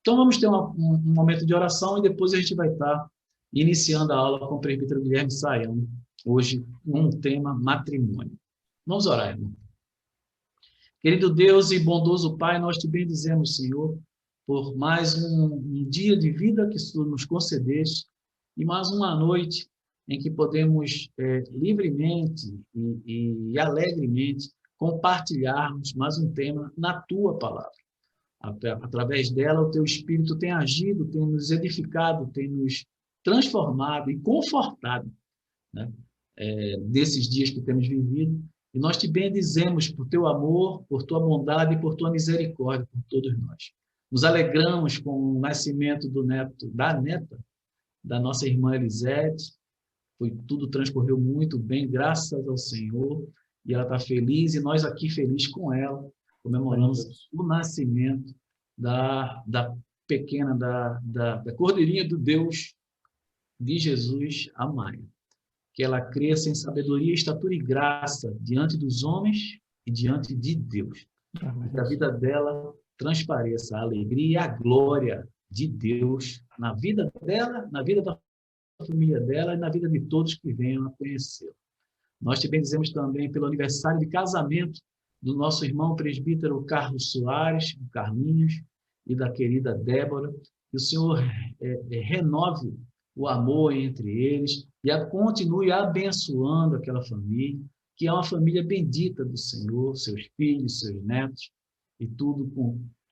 Então, vamos ter um momento de oração e depois a gente vai estar iniciando a aula com o presbítero Guilherme Saião, hoje com o tema matrimônio. Vamos orar, irmão. Querido Deus e bondoso Pai, nós te bendizemos, Senhor, por mais um dia de vida que tu nos concedeste e mais uma noite em que podemos livremente e alegremente compartilharmos mais um tema na tua palavra. Através dela, o teu Espírito tem agido, tem nos edificado, tem nos transformado e confortado, né? Desses dias que temos vivido. E nós te bendizemos por teu amor, por tua bondade e por tua misericórdia por todos nós. Nos alegramos com o nascimento da neta, da nossa irmã Elisete. Tudo transcorreu muito bem, graças ao Senhor. E ela está feliz, e nós aqui felizes com ela, comemoramos o nascimento da pequena, da cordeirinha do Deus de Jesus, a Maia. Que ela cresça em sabedoria, estatura e graça diante dos homens e diante de Deus. E que a vida dela transpareça a alegria e a glória de Deus na vida dela, na vida da família dela e na vida de todos que venham a conhecê-la. Nós te bendizemos também pelo aniversário de casamento do nosso irmão presbítero Carlos Soares, o Carlinhos, e da querida Débora. Que o Senhor renove o amor entre eles e continue abençoando aquela família, que é uma família bendita do Senhor, seus filhos, seus netos, e tudo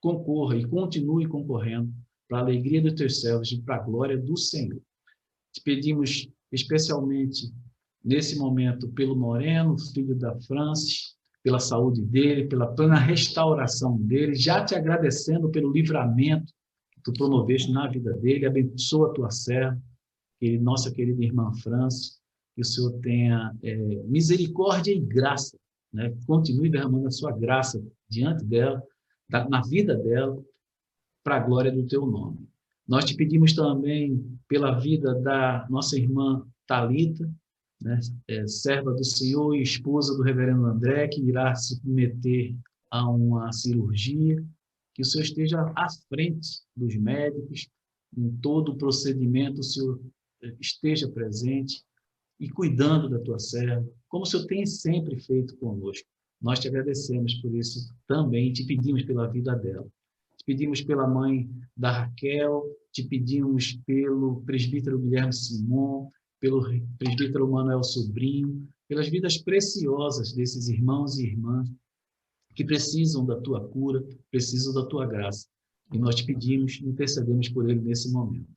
concorra e continue concorrendo para a alegria dos teus servos e para a glória do Senhor. Te pedimos especialmente nesse momento pelo Moreno, filho da Francis, pela saúde dele, pela plena restauração dele, já te agradecendo pelo livramento que tu promoveste na vida dele. Abençoa a tua serva, nossa querida irmã Francis, que o Senhor tenha misericórdia e graça, né? Continue derramando a sua graça diante dela, na vida dela, para a glória do teu nome. Nós te pedimos também pela vida da nossa irmã Thalita, né? Serva do Senhor e esposa do reverendo André, que irá se submeter a uma cirurgia. Que o Senhor esteja à frente dos médicos, em todo o procedimento, o Senhor esteja presente e cuidando da tua serva, como o Senhor tem sempre feito conosco. Nós te agradecemos por isso também e te pedimos pela vida dela. Te pedimos pela mãe da Raquel, te pedimos pelo presbítero Guilherme Simon, pelo presbítero Manuel Sobrinho, pelas vidas preciosas desses irmãos e irmãs que precisam da tua cura, precisam da tua graça. E nós te pedimos, intercedemos por ele nesse momento.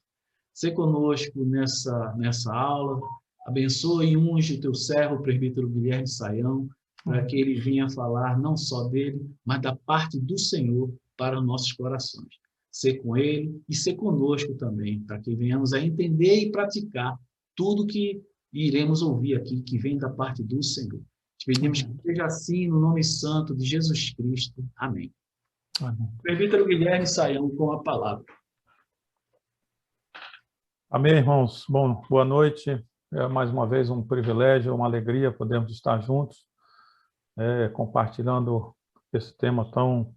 Sê conosco nessa aula, abençoe e unge o teu servo, o presbítero Guilherme Saião, para que ele venha falar não só dele, mas da parte do Senhor para os nossos corações. Ser com ele e ser conosco também, para que venhamos a entender e praticar tudo que iremos ouvir aqui, que vem da parte do Senhor. Te pedimos que seja assim, no nome santo de Jesus Cristo. Amém. Amém. Presbítero Guilherme Saião, com a palavra. Amém, irmãos. Bom, boa noite. É mais uma vez um privilégio, uma alegria podermos estar juntos, compartilhando esse tema tão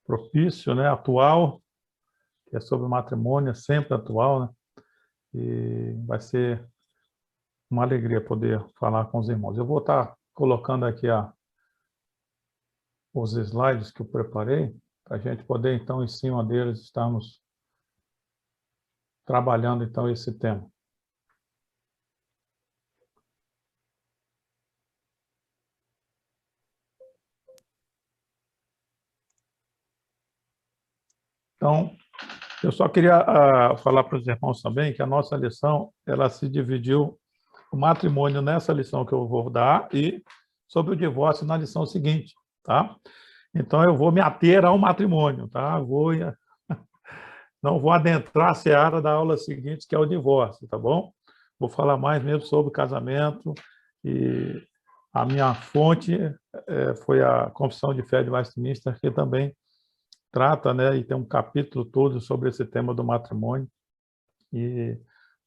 propício, né, atual, que é sobre matrimônio, sempre atual, né? E vai ser uma alegria poder falar com os irmãos. Eu vou estar colocando aqui os slides que eu preparei, para a gente poder, então, em cima deles, estarmos trabalhando, então, esse tema. Então, eu só queria falar para os irmãos também que a nossa lição, ela se dividiu o matrimônio nessa lição que eu vou dar e sobre o divórcio na lição seguinte, tá? Então, eu vou me ater ao matrimônio, tá? Não vou adentrar a seara da aula seguinte, que é o divórcio, tá bom? Vou falar mais mesmo sobre o casamento e a minha fonte foi a Confissão de Fé de Westminster, que também trata, né, e tem um capítulo todo sobre esse tema do matrimônio, e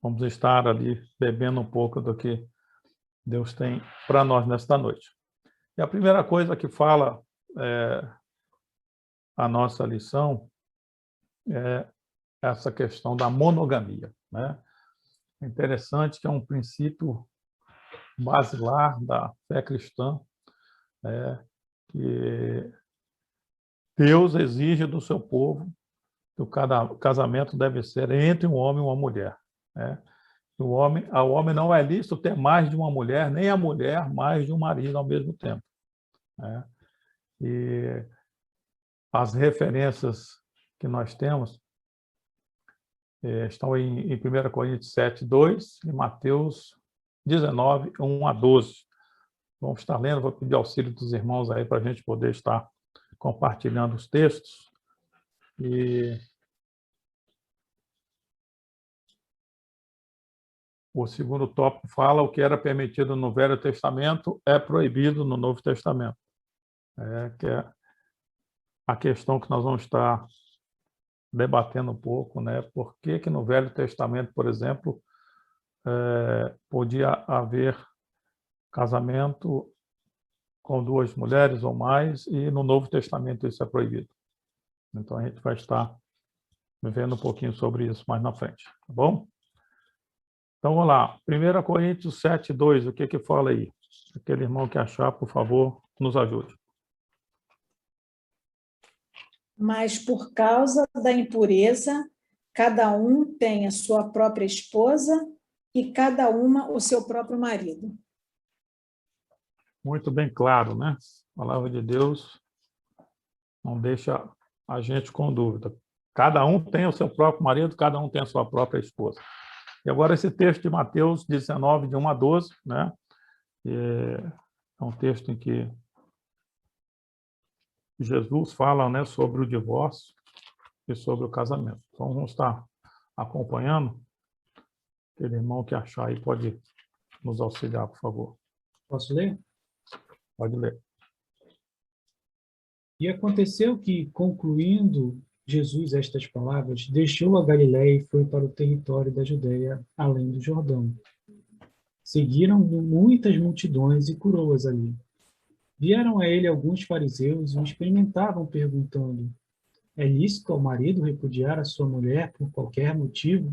vamos estar ali bebendo um pouco do que Deus tem para nós nesta noite. E a primeira coisa que fala a nossa lição é essa questão da monogamia, né? É interessante que é um princípio basilar da fé cristã, que Deus exige do seu povo que o casamento deve ser entre um homem e uma mulher, né? Ao homem não é lícito ter mais de uma mulher, nem a mulher mais de um marido ao mesmo tempo, né? E as referências que nós temos estão em 1 Coríntios 7, 2 e Mateus 19, 1 a 12. Vamos estar lendo, vou pedir auxílio dos irmãos aí para a gente poder estar compartilhando os textos. E o segundo tópico fala o que era permitido no Velho Testamento é proibido no Novo Testamento. Que é a questão que nós vamos estar debatendo um pouco, né? Por que que no Velho Testamento, por exemplo, podia haver casamento com duas mulheres ou mais e no Novo Testamento isso é proibido. Então a gente vai estar vendo um pouquinho sobre isso mais na frente, tá bom? Então vamos lá, 1 Coríntios 7, 2, o que que fala aí? Aquele irmão que achar, por favor, nos ajude. Mas por causa da impureza, cada um tem a sua própria esposa e cada uma o seu próprio marido. Muito bem claro, né? A palavra de Deus não deixa a gente com dúvida. Cada um tem o seu próprio marido, cada um tem a sua própria esposa. E agora esse texto de Mateus 19, de 1 a 12, né? É um texto em que Jesus fala, né, sobre o divórcio e sobre o casamento. Então vamos estar acompanhando. Aquele irmão que achar aí pode nos auxiliar, por favor. Posso ler? Pode ler. E aconteceu que, concluindo Jesus estas palavras, deixou a Galiléia e foi para o território da Judeia, além do Jordão. Seguiram muitas multidões e curou-as ali. Vieram a ele alguns fariseus e o experimentavam, perguntando: é lícito ao marido repudiar a sua mulher por qualquer motivo?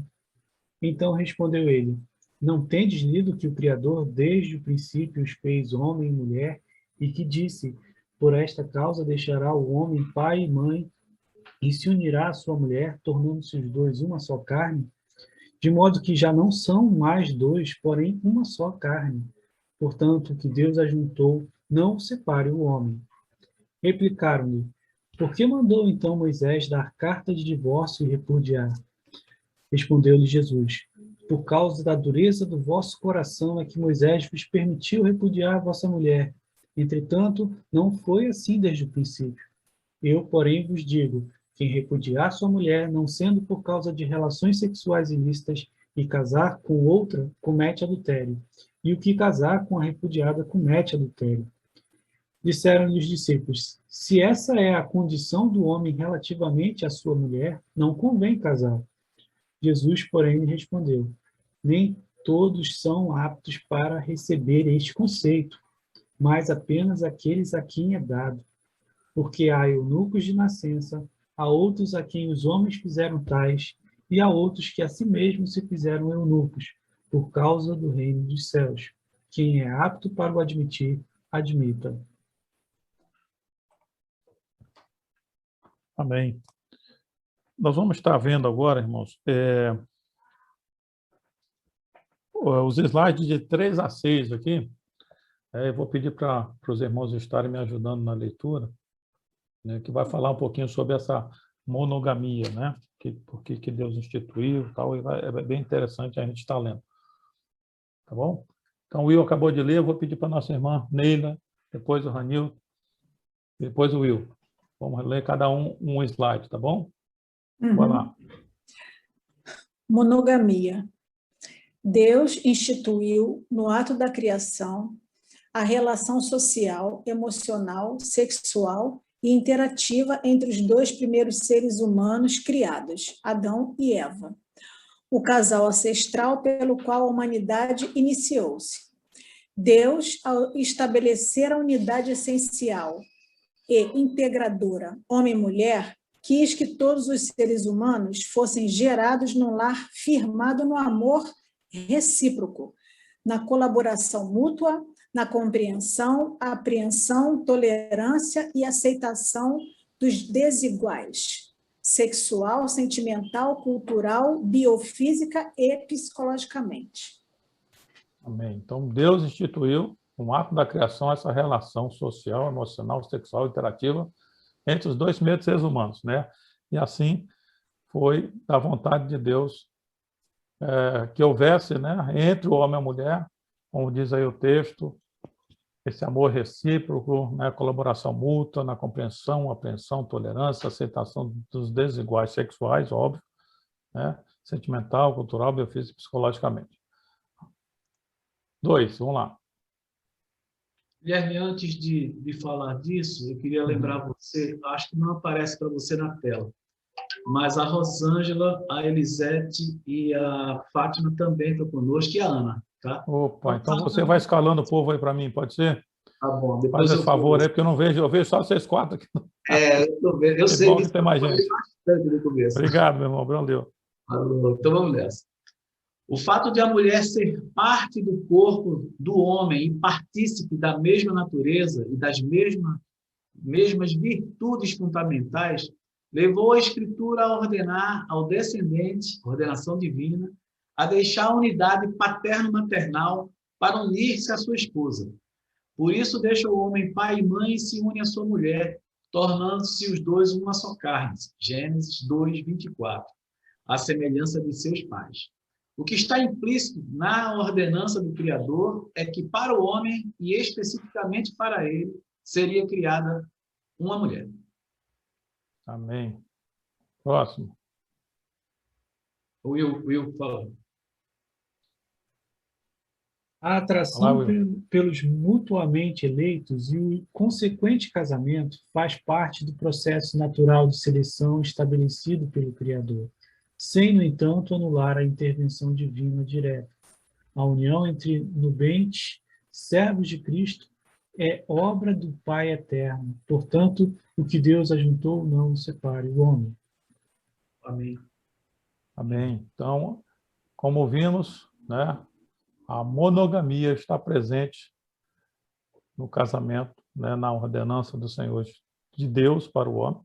Então respondeu ele: não tendes lido que o Criador desde o princípio os fez homem e mulher, e que disse: por esta causa deixará o homem pai e mãe, e se unirá à sua mulher, tornando-se os dois uma só carne? De modo que já não são mais dois, porém uma só carne. Portanto, o que Deus ajuntou, não separe o homem. Replicaram-lhe: por que mandou então Moisés dar carta de divórcio e repudiar? Respondeu-lhe Jesus: por causa da dureza do vosso coração é que Moisés vos permitiu repudiar a vossa mulher. Entretanto, não foi assim desde o princípio. Eu, porém, vos digo: quem repudiar sua mulher, não sendo por causa de relações sexuais ilícitas, e casar com outra, comete adultério. E o que casar com a repudiada, comete adultério. Disseram-lhe os discípulos: se essa é a condição do homem relativamente à sua mulher, não convém casar. Jesus, porém, lhe respondeu: nem todos são aptos para receber este conceito, mas apenas aqueles a quem é dado. Porque há eunucos de nascença, há outros a quem os homens fizeram tais, e há outros que a si mesmos se fizeram eunucos, por causa do reino dos céus. Quem é apto para o admitir, admita. Amém. Nós vamos estar vendo agora, irmãos, os slides de 3 a 6 aqui. Eu vou pedir para os irmãos estarem me ajudando na leitura, né, que vai falar um pouquinho sobre essa monogamia, né? Por que Deus instituiu e tal, e é bem interessante a gente estar lendo. Tá bom? Então, o Will acabou de ler, eu vou pedir para a nossa irmã Neila, depois o Ranil, depois o Will. Vamos ler cada um slide, tá bom? Vai lá. Monogamia. Deus instituiu, no ato da criação, a relação social, emocional, sexual e interativa entre os dois primeiros seres humanos criados, Adão e Eva, o casal ancestral pelo qual a humanidade iniciou-se. Deus, ao estabelecer a unidade essencial e integradora homem e mulher, quis que todos os seres humanos fossem gerados num lar firmado no amor recíproco, na colaboração mútua, na compreensão, apreensão, tolerância e aceitação dos desiguais, sexual, sentimental, cultural, biofísica e psicologicamente. Amém. Então, Deus instituiu, no ato da criação, essa relação social, emocional, sexual, interativa entre os dois primeiros seres humanos, né? E assim foi da vontade de Deus que houvesse, né, entre o homem e a mulher, como diz aí o texto, esse amor recíproco, né, colaboração mútua, na compreensão, apreensão, tolerância, aceitação dos desiguais sexuais, óbvio, né, sentimental, cultural, biofísico e psicologicamente. 2, vamos lá. Guilherme, antes de falar disso, eu queria lembrar você, acho que não aparece para você na tela, mas a Rosângela, a Elisete e a Fátima também estão conosco, e a Ana, tá? Opa, então você vai escalando o povo aí para mim, pode ser? Tá bom, Faz depois esse favor aí, porque eu vejo só vocês 4 aqui. eu sei bom que que tem mais gente. bastante no começo. Obrigado, meu irmão, valeu. Então vamos nessa. O fato de a mulher ser parte do corpo do homem e partícipe da mesma natureza e das mesmas virtudes fundamentais levou a Escritura a ordenar ao descendente, ordenação divina, a deixar a unidade paterno-maternal para unir-se à sua esposa. Por isso deixa o homem pai e mãe e se une à sua mulher, tornando-se os dois uma só carne. Gênesis 2, 24. À semelhança de seus pais. O que está implícito na ordenança do Criador é que para o homem, e especificamente para ele, seria criada uma mulher. Amém. Próximo. Will fala. A atração pelos mutuamente eleitos e o consequente casamento faz parte do processo natural de seleção estabelecido pelo Criador, sem, no entanto, anular a intervenção divina direta. A união entre nubentes, servos de Cristo, é obra do Pai eterno. Portanto, o que Deus ajuntou não separe o homem. Amém. Amém. Então, como vimos, né, a monogamia está presente no casamento, né, na ordenança do Senhor de Deus para o homem,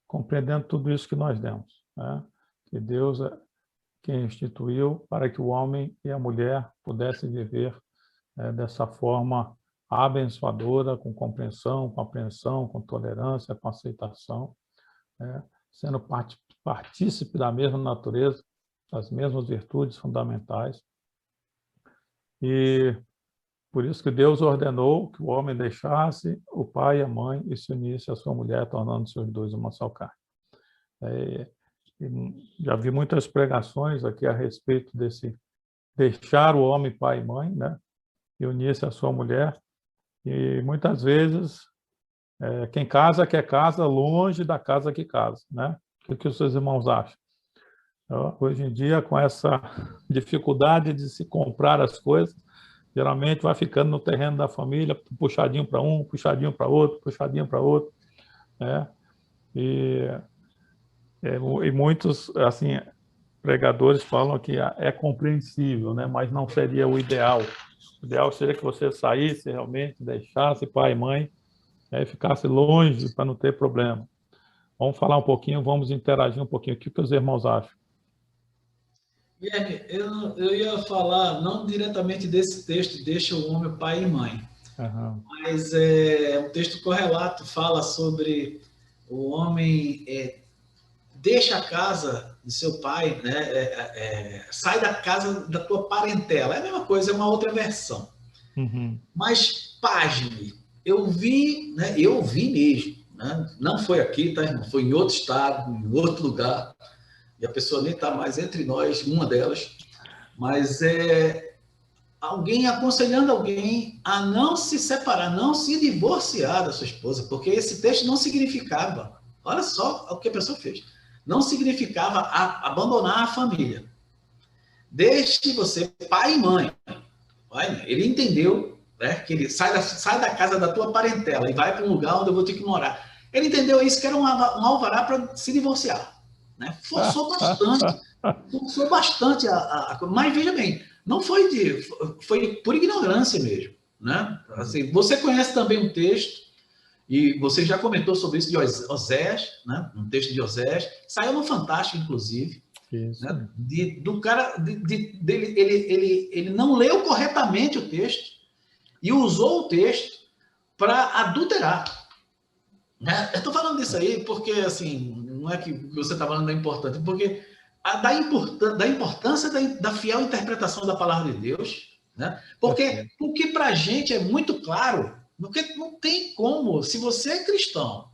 compreendendo tudo isso que nós demos, né, que Deus é quem instituiu para que o homem e a mulher pudessem viver dessa forma abençoadora, com compreensão, com apreensão, com tolerância, com aceitação, sendo partícipe da mesma natureza, das mesmas virtudes fundamentais. E por isso que Deus ordenou que o homem deixasse o pai e a mãe e se unisse à sua mulher, tornando-se os dois uma só carne. Já vi muitas pregações aqui a respeito desse deixar o homem pai e mãe, né, e unir-se à sua mulher. E muitas vezes quem casa quer casa longe da casa que casa, né? O que os seus irmãos acham? Hoje em dia, com essa dificuldade de se comprar as coisas, geralmente vai ficando no terreno da família, puxadinho para um, puxadinho para outro, puxadinho para outro, né? E muitos assim pregadores falam que é compreensível, né? Mas não seria o ideal. O ideal seria que você saísse realmente, deixasse pai e mãe, e ficasse longe para não ter problema. Vamos falar um pouquinho, vamos interagir um pouquinho. O que os irmãos acham? Guilherme, eu ia falar não diretamente desse texto, deixa o homem pai e mãe, mas um texto correlato fala sobre o homem deixa a casa de seu pai, né, sai da casa da tua parentela. É a mesma coisa, é uma outra versão. Mas, pasme, eu vi mesmo, né? Não foi aqui, tá, irmão? Foi em outro estado, em outro lugar, e a pessoa nem está mais entre nós, uma delas, mas alguém aconselhando alguém a não se separar, não se divorciar da sua esposa, porque esse texto não significava, olha só o que a pessoa fez, não significava abandonar a família. Deixe você pai e mãe. Ele entendeu, né, que ele sai da casa da tua parentela e vai para um lugar onde eu vou ter que morar. Ele entendeu isso que era um alvará para se divorciar. Né? Forçou bastante mas veja bem, não foi por ignorância mesmo. Né? Assim, você conhece também um texto, e você já comentou sobre isso de Osés, né? Um texto de Osés, saiu no Fantástico, inclusive, né? Do cara, ele não leu corretamente o texto e usou o texto para adulterar. Né? Eu estou falando disso aí porque, assim, não é que você está falando da importância, porque da importância da fiel interpretação da palavra de Deus, né? Porque para a gente é muito claro, porque não tem como, se você é cristão,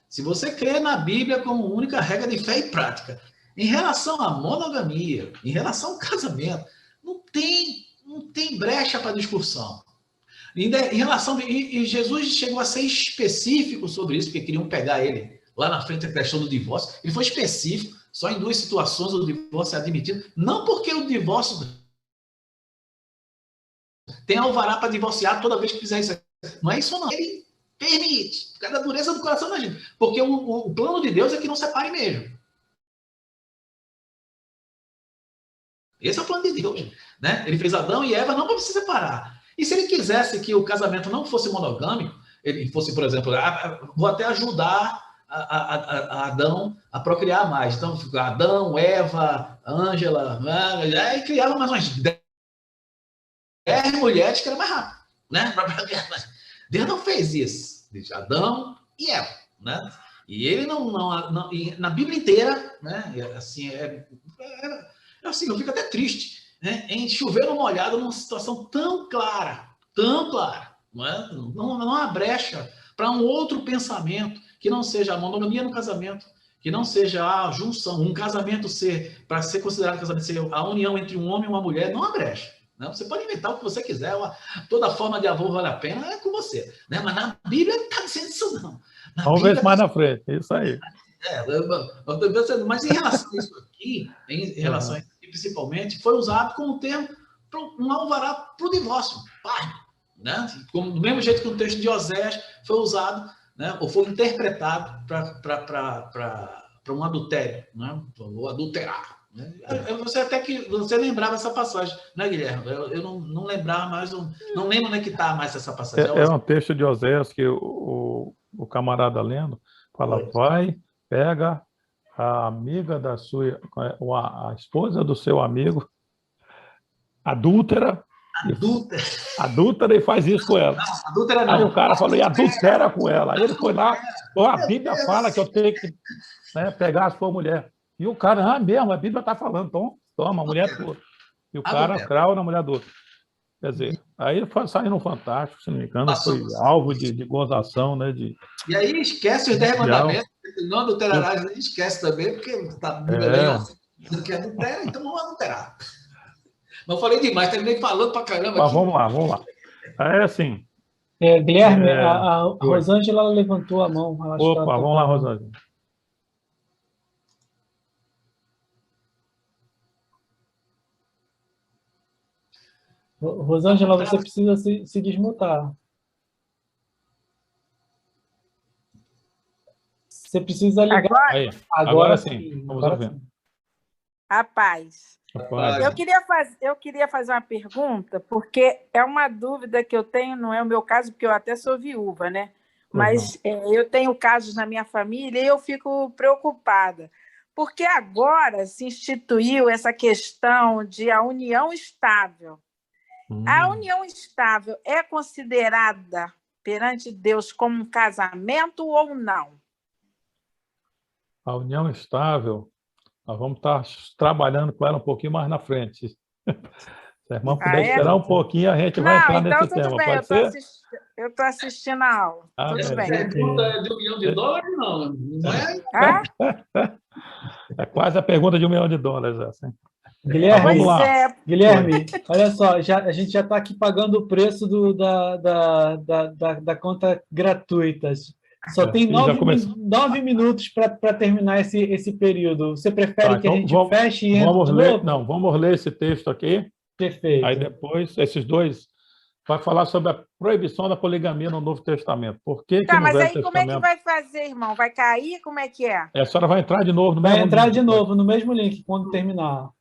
se você crê na Bíblia como única regra de fé e prática, em relação à monogamia, em relação ao casamento, não tem brecha para discussão. Em relação, e Jesus chegou a ser específico sobre isso, porque queriam pegar ele lá na frente da questão do divórcio. Ele foi específico, só em 2 situações o divórcio é admitido. Não porque o divórcio tem alvará para divorciar toda vez que fizer isso. Não é isso, não. Ele permite, por causa da dureza do coração da gente. Porque o plano de Deus é que não separe mesmo. Esse é o plano de Deus. Né? Ele fez Adão e Eva não para se separar. E se ele quisesse que o casamento não fosse monogâmico, ele fosse, por exemplo, vou até ajudar a Adão a procriar mais. Então, Adão, Eva, Ângela, aí criava mais umas 10 mulheres que era mais rápido. Né? Deus não fez isso. Adão e Eva. Né? E ele não na Bíblia inteira, né? Assim, assim, eu fico até triste. Né, em chover no molhado numa situação tão clara, não é? Não há brecha para um outro pensamento que não seja a monogamia no casamento, que não seja a junção, um casamento para ser considerado casamento, ser a união entre um homem e uma mulher, não há brecha. Né? Você pode inventar o que você quiser, toda forma de amor vale a pena, é com você. Né? Mas na Bíblia não está dizendo isso, não. Vamos ver mais na frente, é isso aí. Mas em relação a isso aqui, em relação a principalmente, foi usado como termo para um alvará para o divórcio. Né? Como, do mesmo jeito que o texto de Osés foi usado, né? Ou foi interpretado para um adultério, né? Ou adulterar. Né? Você lembrava essa passagem, né, Guilherme? Eu não lembrava mais, não lembro onde é que está mais essa passagem. É um texto de Osés que o camarada lendo fala, vai, pega a amiga da sua, a esposa do seu amigo, adúltera e faz isso com ela. Não, adúltera não. Aí o cara falou, e adultera com ela. Aí ele foi lá, a Bíblia fala que eu tenho que, né, pegar a sua mulher. E o cara, mesmo, a Bíblia está falando, então, toma, a mulher tua. E o cara crau na mulher do outro. Quer dizer, aí saiu no Fantástico, se não me engano, foi alvo de gozação, né? E aí esquece os 10 mandamentos, não adulterarás, esquece também, porque está dizendo que adultera, então vamos adulterar. Não falei demais, terminei falando pra caramba. Mas vamos lá. É assim. Guilherme, a Rosângela levantou a mão. Opa, vamos lá, Rosângela. Rosângela, você precisa se desmutar. Você precisa ligar. Agora sim. Vamos ouvir. Rapaz, eu queria fazer uma pergunta, porque é uma dúvida que eu tenho, não é o meu caso, porque eu até sou viúva, né? Mas eu tenho casos na minha família e eu fico preocupada, porque agora se instituiu essa questão de a união estável. A união estável é considerada perante Deus como um casamento ou não? A união estável, nós vamos estar trabalhando com ela um pouquinho mais na frente. Se a irmã puder esperar um pouquinho, a gente vai entrar nesse tema. Bem, pode ser? Eu estou assistindo a aula. Tudo bem. Pergunta de $1 milhão, não é? É quase a pergunta de $1 milhão, assim. Guilherme, vamos lá. Guilherme, olha só, a gente já está aqui pagando o preço da conta gratuita. Só tem 9 minutos para terminar esse período. Você prefere que a gente feche e entre de novo? Vamos ler esse texto aqui. Perfeito. Aí depois, esses dois vai falar sobre a proibição da poligamia no Novo Testamento. Por que Tá, no mas Velho aí como é que Testamento... vai fazer, irmão? Vai cair? Como é que é? A senhora vai entrar de novo no Vai mesmo entrar link, de pode? novo no mesmo link quando terminar.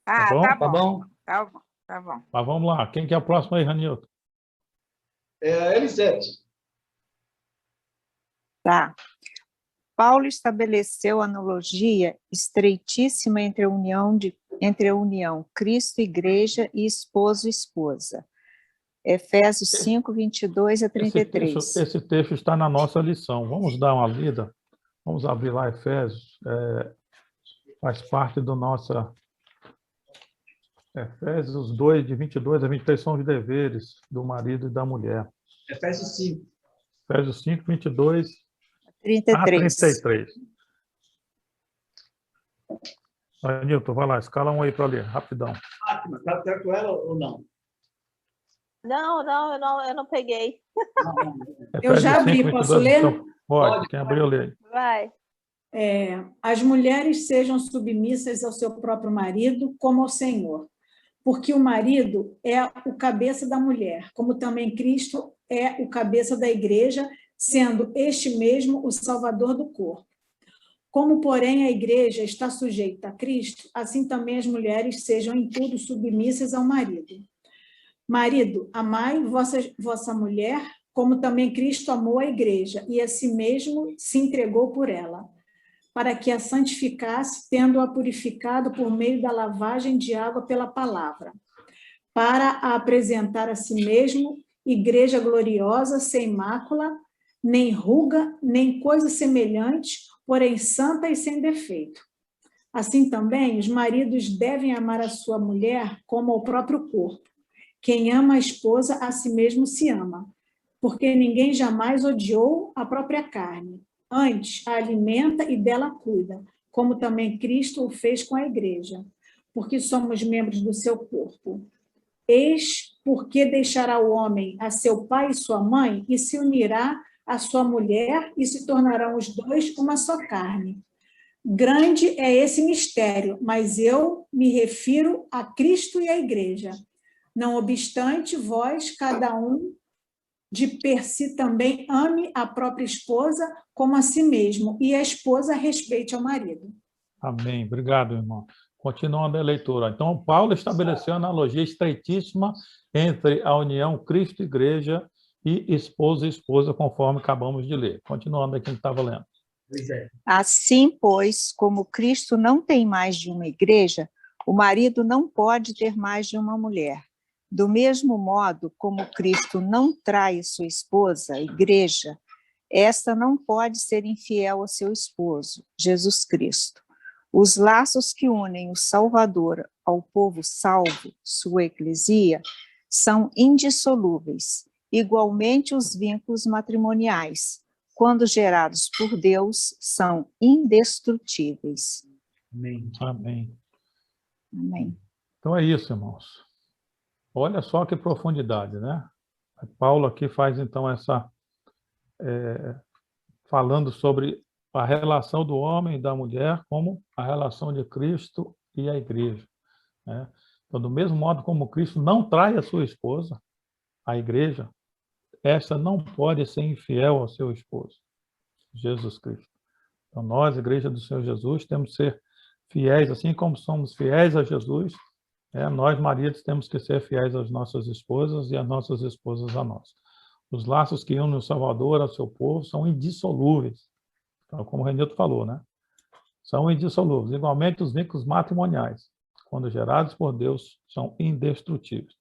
Ah, bom? tá Tá bom. bom? Tá bom, tá bom. Mas vamos lá. Quem que é o próximo aí, Ranilton? É a Elisete. Tá. Paulo estabeleceu analogia estreitíssima entre a união Cristo-Igreja e esposo-esposa. Efésios 5, 22 a 33. Esse texto está na nossa lição. Vamos dar uma lida. Vamos abrir lá Efésios. Faz parte do nosso... Efésios 2, de 22 a 23, são os deveres do marido e da mulher. Efésios 5. Efésios 5, 22 a 33. 33. Nilton, vai lá, escala um aí para ler, rapidão. Fátima, está com ela ou não? Não, eu não peguei. Eu já Efésios abri, 5, posso 22, ler? então, pode, quem abriu, lê. Vai. As mulheres sejam submissas ao seu próprio marido, como ao Senhor. Porque o marido é o cabeça da mulher, como também Cristo é o cabeça da igreja, sendo este mesmo o salvador do corpo. Como, porém, a igreja está sujeita a Cristo, assim também as mulheres sejam em tudo submissas ao marido. Marido, amai vossa mulher, como também Cristo amou a igreja, e a si mesmo se entregou por ela, para que a santificasse, tendo-a purificado por meio da lavagem de água pela palavra, para a apresentar a si mesmo, igreja gloriosa, sem mácula, nem ruga, nem coisa semelhante, porém santa e sem defeito. Assim também, os maridos devem amar a sua mulher como ao próprio corpo. Quem ama a esposa, a si mesmo se ama, porque ninguém jamais odiou a própria carne. Antes, a alimenta e dela cuida, como também Cristo o fez com a igreja, porque somos membros do seu corpo. Eis porque deixará o homem a seu pai e sua mãe e se unirá à sua mulher e se tornarão os dois uma só carne. Grande é esse mistério, mas eu me refiro a Cristo e à igreja. Não obstante, vós, cada um de per si também ame a própria esposa como a si mesmo, e a esposa respeite ao marido. Amém. Obrigado, irmão. Continuando a leitura. Então, Paulo estabeleceu uma analogia estreitíssima entre a união Cristo-Igreja e esposo e esposa, conforme acabamos de ler. Continuando aqui que estava lendo. Assim, pois, como Cristo não tem mais de uma igreja, o marido não pode ter mais de uma mulher. Do mesmo modo como Cristo não trai sua esposa, a igreja, esta não pode ser infiel ao seu esposo, Jesus Cristo. Os laços que unem o Salvador ao povo salvo, sua eclesia, são indissolúveis, igualmente os vínculos matrimoniais, quando gerados por Deus, são indestrutíveis. Amém. Amém. Amém. Então é isso, irmãos. Olha só que profundidade, né? Paulo aqui faz, então, falando sobre a relação do homem e da mulher como a relação de Cristo e a igreja, né? Então, do mesmo modo como Cristo não trai a sua esposa, a igreja, esta não pode ser infiel ao seu esposo, Jesus Cristo. Então, nós, igreja do Senhor Jesus, temos que ser fiéis, assim como somos fiéis a Jesus, nós, maridos, temos que ser fiéis às nossas esposas e às nossas esposas a nós. Os laços que unem o Salvador ao seu povo são indissolúveis. Então, como o Renilton falou, né? São indissolúveis. Igualmente, os vínculos matrimoniais, quando gerados por Deus, são indestrutíveis.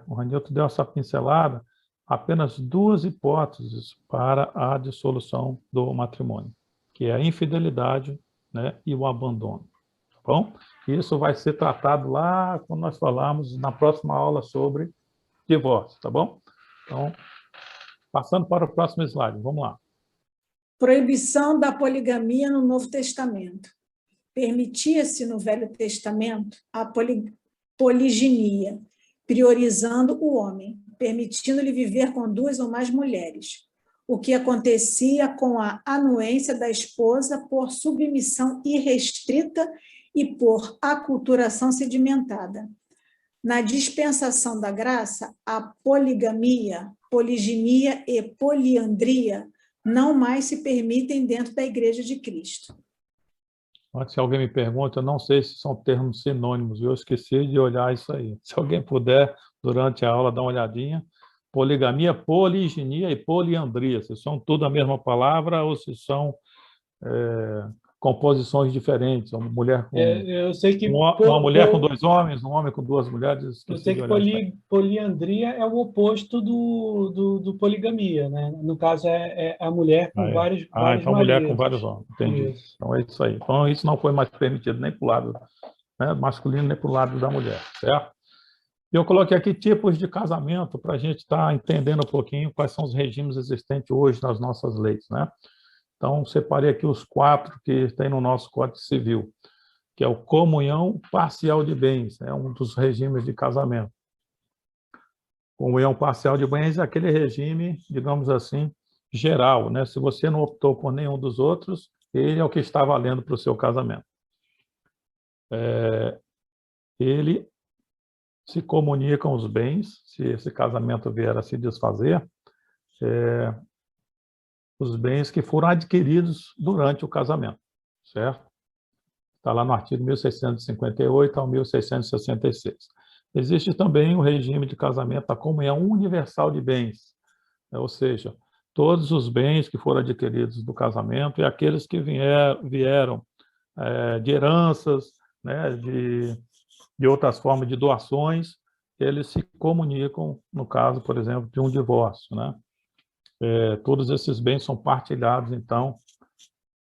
O Renilton deu essa pincelada, apenas duas hipóteses para a dissolução do matrimônio, que é a infidelidade, né, e o abandono. Tá bom? Isso vai ser tratado lá quando nós falarmos na próxima aula sobre divórcio, tá bom? Então, passando para o próximo slide, vamos lá. Proibição da poligamia no Novo Testamento. Permitia-se no Velho Testamento a poliginia, priorizando o homem, permitindo-lhe viver com duas ou mais mulheres, o que acontecia com a anuência da esposa por submissão irrestrita e por aculturação sedimentada. Na dispensação da graça, a poligamia, poliginia e poliandria não mais se permitem dentro da Igreja de Cristo. Antes, se alguém me pergunta, eu não sei se são termos sinônimos, eu esqueci de olhar isso aí. Se alguém puder, durante a aula, dar uma olhadinha. Poligamia, poliginia e poliandria, se são tudo a mesma palavra ou se são composições diferentes. Uma mulher com, Eu sei que uma mulher com 2 homens, um homem com 2 mulheres. Eu sei que poliandria é o oposto do poligamia, né? No caso, é a mulher com vários então maridos. Mulher com vários homens, entendi. Isso. Então é isso aí. Então isso não foi mais permitido nem para o lado, né, masculino, nem para o lado da mulher, certo? Eu coloquei aqui tipos de casamento para a gente estar entendendo um pouquinho quais são os regimes existentes hoje nas nossas leis, né? Então, separei aqui os 4 que tem no nosso Código Civil, que é o comunhão parcial de bens, é um dos regimes de casamento. Comunhão parcial de bens é aquele regime, digamos assim, geral, né? Se você não optou por nenhum dos outros, ele é o que está valendo para o seu casamento. Ele se comunicam os bens, se esse casamento vier a se desfazer, os bens que foram adquiridos durante o casamento, certo? Está lá no artigo 1658 ao 1666. Existe também o regime de casamento da comunhão universal de bens, né? Ou seja, todos os bens que foram adquiridos do casamento e aqueles que vieram de heranças, né, de outras formas de doações, eles se comunicam, no caso, por exemplo, de um divórcio, né? Todos esses bens são partilhados, então,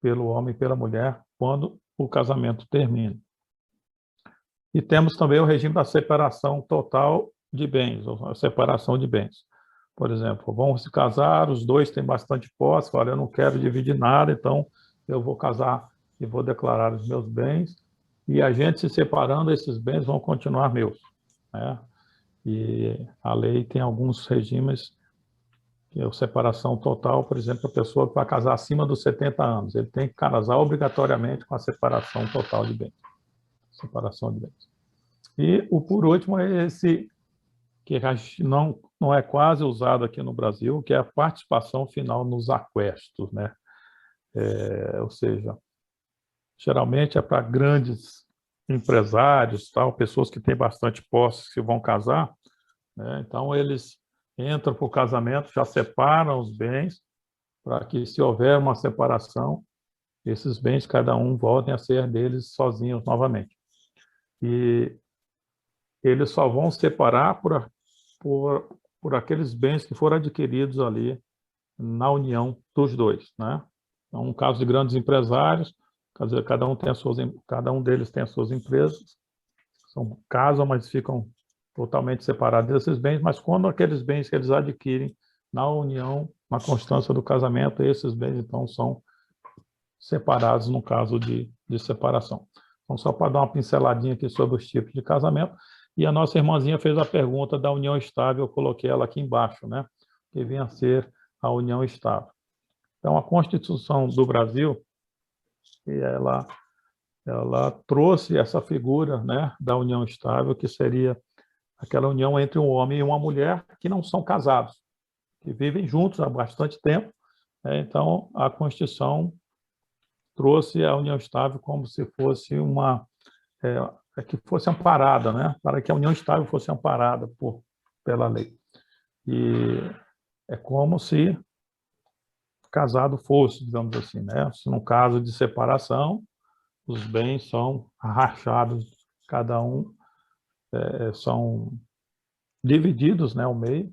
pelo homem e pela mulher, quando o casamento termina. E temos também o regime da separação total de bens, ou a separação de bens. Por exemplo, vão se casar, os 2 têm bastante posse, olha, eu não quero dividir nada, então eu vou casar e vou declarar os meus bens, e a gente se separando, esses bens vão continuar meus, né? E a lei tem alguns regimes, que é a separação total, por exemplo, a pessoa que vai casar acima dos 70 anos, ele tem que casar obrigatoriamente com a separação total de bens. Separação de bens. E o por último é esse, que não é quase usado aqui no Brasil, que é a participação final nos aquestos, né? Ou seja, geralmente é para grandes empresários, tal, pessoas que têm bastante posse que vão casar, né? Então eles entram para o casamento, já separam os bens, para que, se houver uma separação, esses bens, cada um, voltem a ser deles sozinhos novamente. E eles só vão separar por aqueles bens que foram adquiridos ali na união dos 2, né? Então, no caso de grandes empresários, quer dizer, cada um deles tem as suas empresas, casam, mas ficam totalmente separados desses bens, mas quando aqueles bens que eles adquirem na união, na constância do casamento, esses bens, então, são separados no caso de separação. Então, só para dar uma pinceladinha aqui sobre os tipos de casamento, e a nossa irmãzinha fez a pergunta da união estável, eu coloquei ela aqui embaixo, né? Que vinha a ser a união estável. Então, a Constituição do Brasil, ela trouxe essa figura, né, da união estável, que seria aquela união entre um homem e uma mulher que não são casados, que vivem juntos há bastante tempo, né? Então, a Constituição trouxe a união estável como se fosse que fosse amparada, né? Para que a união estável fosse amparada pela lei. E é como se casado fosse, digamos assim, né? Se no caso de separação, os bens são rachados, cada um são divididos, né, ao meio,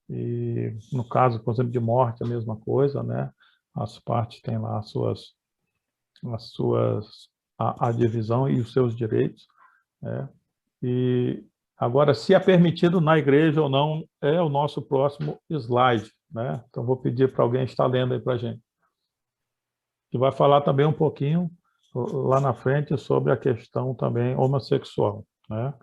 e no caso, por exemplo, de morte, a mesma coisa, né? As partes têm lá a divisão e os seus direitos, né? E agora, se é permitido na igreja ou não, é o nosso próximo slide, né? Então, vou pedir para alguém estar lendo aí para a gente. Que vai falar também um pouquinho lá na frente sobre a questão também homossexual, né?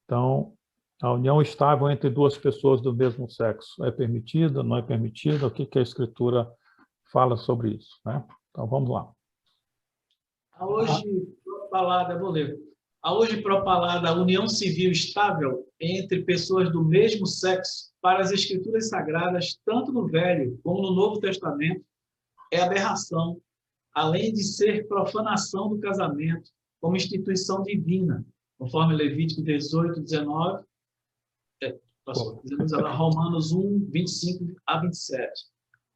Então, a união estável entre 2 pessoas do mesmo sexo é permitida, não é permitida? O que a Escritura fala sobre isso, né? Então, vamos lá. Hoje, a palavra, eu vou ler. a hoje propalada união civil estável entre pessoas do mesmo sexo para as Escrituras Sagradas, tanto no Velho como no Novo Testamento, é aberração, além de ser profanação do casamento como instituição divina, conforme Levítico 18, 19, Romanos 1, 25 a 27.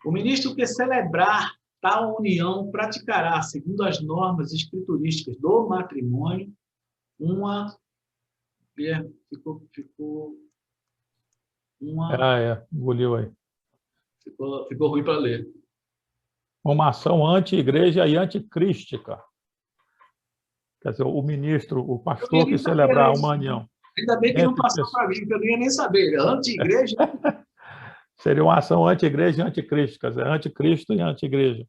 O ministro que celebrar tal união praticará, segundo as normas escriturísticas do matrimônio, engoliu aí. Ficou ruim para ler. Uma ação anti-igreja e anticrística. Quer dizer, o ministro, o pastor que celebrar uma união. Ainda bem que não passou para mim, porque eu não ia nem saber. Anti-igreja. Seria uma ação anti-igreja e anticrística, quer dizer, anticristo e anti-igreja.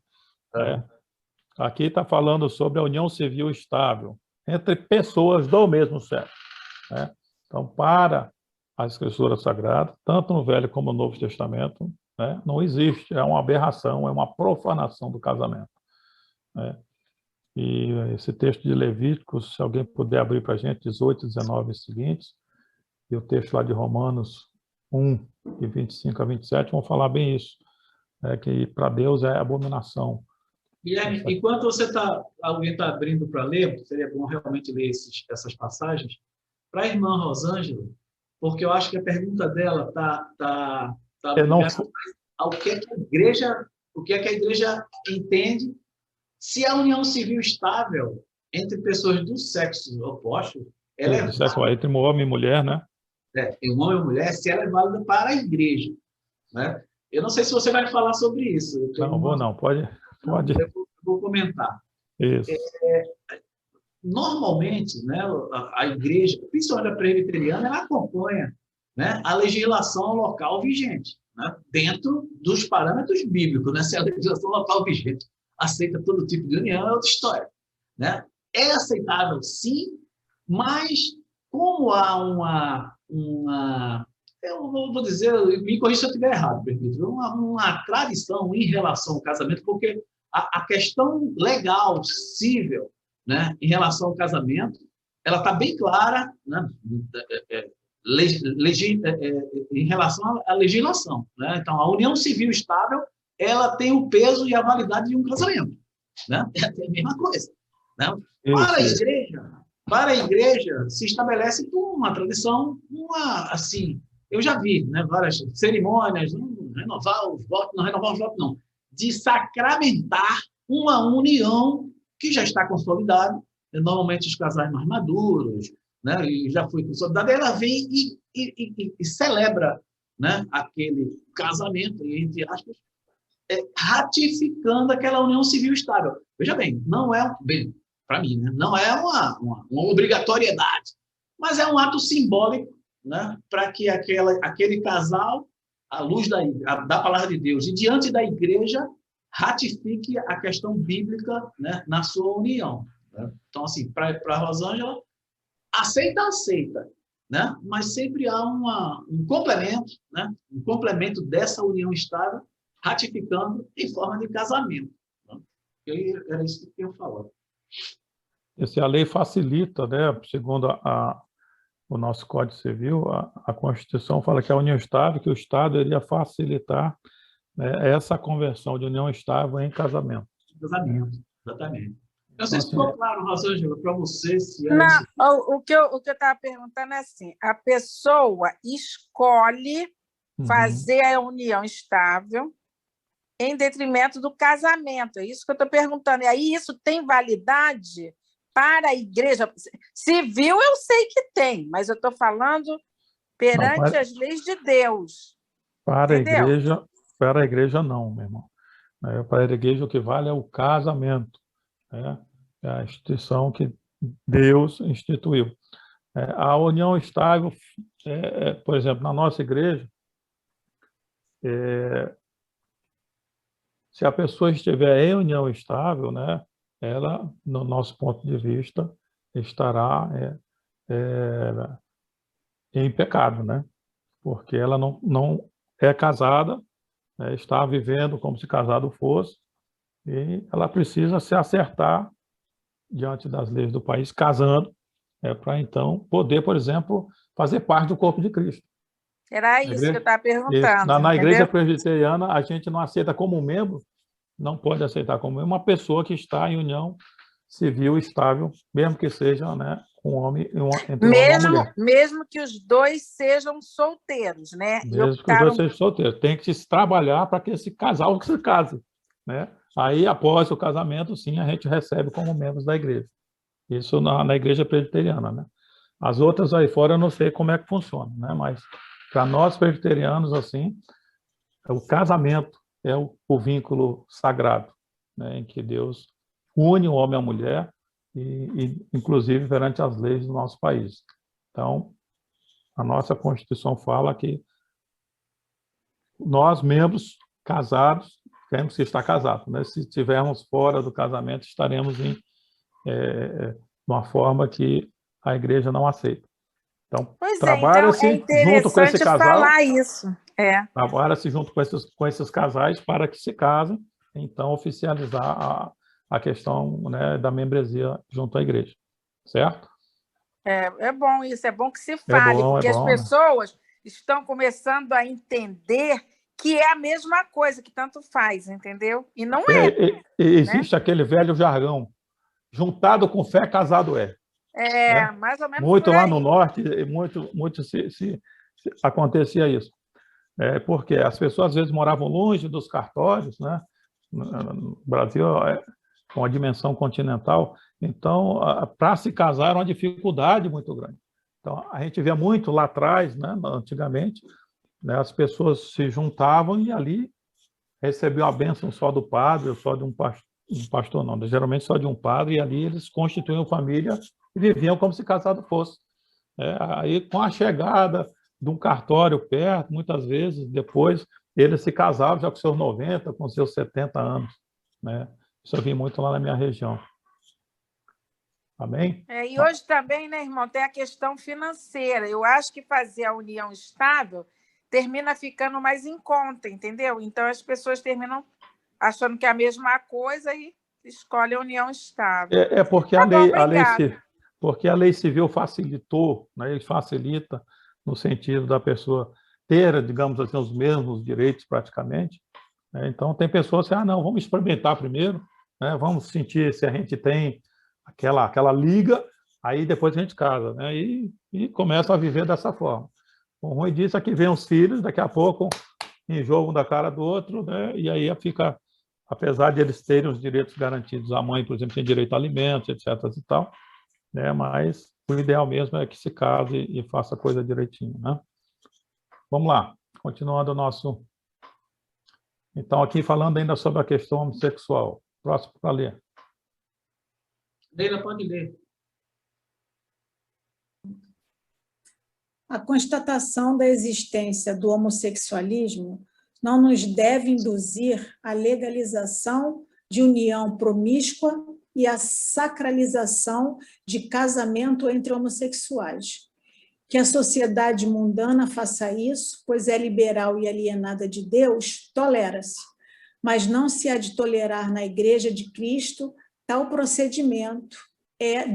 Aqui está falando sobre a união civil estável entre pessoas do mesmo sexo. Né? Então, para a Escritura Sagrada, tanto no Velho como no Novo Testamento, né, não existe, é uma aberração, é uma profanação do casamento. Né? E esse texto de Levíticos, se alguém puder abrir para a gente, 18, 19 e seguintes, e o texto lá de Romanos 1, de 25 a 27, vão falar bem isso, que para Deus é abominação. Guilherme, enquanto alguém está abrindo para ler, seria bom realmente ler essas passagens, para a irmã Rosângela, porque eu acho que a pergunta dela está ligada ao que é que a igreja entende se a união civil estável entre pessoas do sexo oposto, ela é válida, entre um homem e mulher, né? Um homem e mulher, se ela é válida para a igreja, né? Eu não sei se você vai falar sobre isso. Não, pode. Eu vou comentar. Isso. Normalmente, né, a igreja, principalmente a presbiteriana, ela acompanha, né, a legislação local vigente, né, dentro dos parâmetros bíblicos. Né? Se a legislação local vigente aceita todo tipo de união, é outra história. Né? É aceitável, sim, mas como há eu vou dizer, me corrija se eu estiver errado, uma tradição em relação ao casamento, porque a questão legal, civil, né, em relação ao casamento, ela está bem clara, né, em relação à legislação. Né? Então, a união civil estável, ela tem o peso e a validade de um casamento. Né? É a mesma coisa. Né? Para a igreja, se estabelece uma tradição, assim, eu já vi, né, várias cerimônias, renovar os votos, não, de sacramentar uma união que já está consolidada, normalmente os casais mais maduros, né, e já foi consolidada, ela vem e celebra, né, aquele casamento, entre aspas, ratificando aquela união civil estável. Veja bem, não é, para mim, né, não é uma obrigatoriedade, mas é um ato simbólico, né, para que aquele casal, à luz da palavra de Deus e diante da igreja, ratifique a questão bíblica, né, na sua união. Né? Então, assim, para a Rosângela, aceita, né? Mas sempre há um complemento, né? Um complemento dessa união estável, ratificando em forma de casamento. Né? Era isso que eu ia falar. A lei facilita, né? Segundo o nosso Código Civil, a Constituição fala que a união estável, que o Estado iria facilitar, né, essa conversão de união estável em casamento. Casamento, exatamente. Eu não sei se ficou claro, Rosângela, para você. O que eu estava perguntando é assim, a pessoa escolhe fazer a união estável em detrimento do casamento. É isso que eu estou perguntando. E aí isso tem validade para a igreja? Civil eu sei que tem, mas eu estou falando perante as leis de Deus. Para a igreja não, meu irmão. Para a igreja o que vale é o casamento. É a instituição que Deus instituiu. A união estável, por exemplo, na nossa igreja, se a pessoa estiver em união estável, né, ela, no nosso ponto de vista, estará em pecado, né? Porque ela não é casada, né, está vivendo como se casado fosse, e ela precisa se acertar diante das leis do país, casando, para então poder, por exemplo, fazer parte do corpo de Cristo. Era Na isso que igreja, eu estava isso. perguntando, Na igreja entendeu? presbiteriana, a gente não aceita como membro, não pode aceitar como membro uma pessoa que está em união civil estável, mesmo que seja, né, um homem, entre um homem e uma mulher. Mesmo que os dois sejam solteiros, né? E Mesmo que os dois optaram. sejam solteiros. Tem que se trabalhar para que esse casal se case, né? Aí, após o casamento, sim, a gente recebe como membros da igreja. Isso na igreja presbiteriana, né? As outras aí fora eu não sei como é que funciona, né? Mas para nós presbiterianos, assim, o casamento é o vínculo sagrado, né? Em que Deus une o homem à mulher inclusive perante as leis do nosso país. Então, a nossa Constituição fala que nós, membros casados, temos que estar casados, né? Se estivermos fora do casamento, estaremos em uma forma que a igreja não aceita. Então, Pois é, então é trabalha-se junto com esse interessante casal, falar isso. trabalha-se junto com esses casais para que se casem, então oficializar a questão, né, da membresia junto à igreja, certo? É bom isso, é bom que se É fale, porque as bom, né? pessoas estão começando a entender que é a mesma coisa, que tanto faz, entendeu? E não é, né? Existe aquele velho jargão, juntado com fé, casado é. Né? Mais ou menos por Muito lá no aí. norte, muito acontecia isso. Porque as pessoas às vezes moravam longe dos cartórios, né? No Brasil é uma dimensão continental, então para se casar era uma dificuldade muito grande. Então a gente via muito lá atrás, né? Antigamente, né? As pessoas se juntavam e ali recebiam a bênção só do padre, ou só de um pastor não, geralmente só de um padre, e ali eles constituíam família e viviam como se casado fosse. Aí, com a chegada de um cartório perto, muitas vezes, depois, eles se casavam já com seus 90, com seus 70 anos. Né? Isso eu vi muito lá na minha região. Amém? E hoje também, né, irmão, tem a questão financeira. Eu acho que fazer a união estável termina ficando mais em conta, entendeu? Então, as pessoas terminam achando que é a mesma coisa e escolhem a união estável. Porque Tá bom, obrigada. Porque a lei civil facilitou, né, e facilita no sentido da pessoa ter, digamos assim, os mesmos direitos praticamente. Né? Então, tem pessoas que, não, vamos experimentar primeiro, né, vamos sentir se a gente tem aquela liga, aí depois a gente casa, né, e começa a viver dessa forma. O ruim disso é que vem os filhos, daqui a pouco enjoam um da cara do outro, né, e aí fica, apesar de eles terem os direitos garantidos, a mãe, por exemplo, tem direito a alimentos, etc. e tal, né, mas o ideal mesmo é que se case e faça a coisa direitinho, né? Vamos lá, continuando o nosso... Então, aqui falando ainda sobre a questão homossexual. Próximo para ler. Leila, pode ler. A constatação da existência do homossexualismo não nos deve induzir à legalização de união promíscua e à sacralização de casamento entre homossexuais. Que a sociedade mundana faça isso, pois é liberal e alienada de Deus, tolera-se, mas não se há de tolerar na Igreja de Cristo tal procedimento, é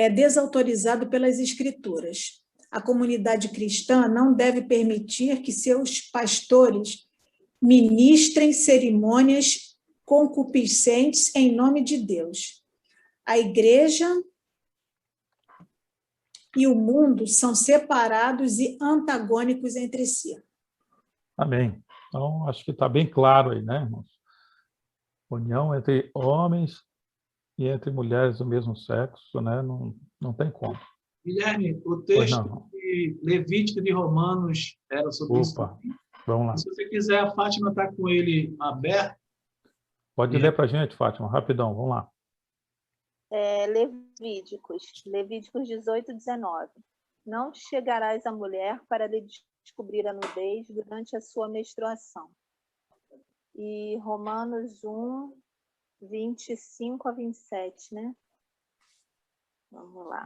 desautorizado pelas Escrituras. A comunidade cristã não deve permitir que seus pastores ministrem cerimônias concupiscentes em nome de Deus. A igreja e o mundo são separados e antagônicos entre si. Amém. Então, acho que está bem claro aí, né, irmãos? União entre homens e entre mulheres do mesmo sexo, né? Não tem como. Guilherme, o texto de Levítico e de Romanos era sobre isso. Vamos lá. Se você quiser, a Fátima está com ele aberto. Pode ler para a gente, Fátima, rapidão, vamos lá. Levíticos 18, 19. Não chegarás à mulher para lhe descobrir a nudez durante a sua menstruação. E Romanos 1, 25 a 27, né? Vamos lá.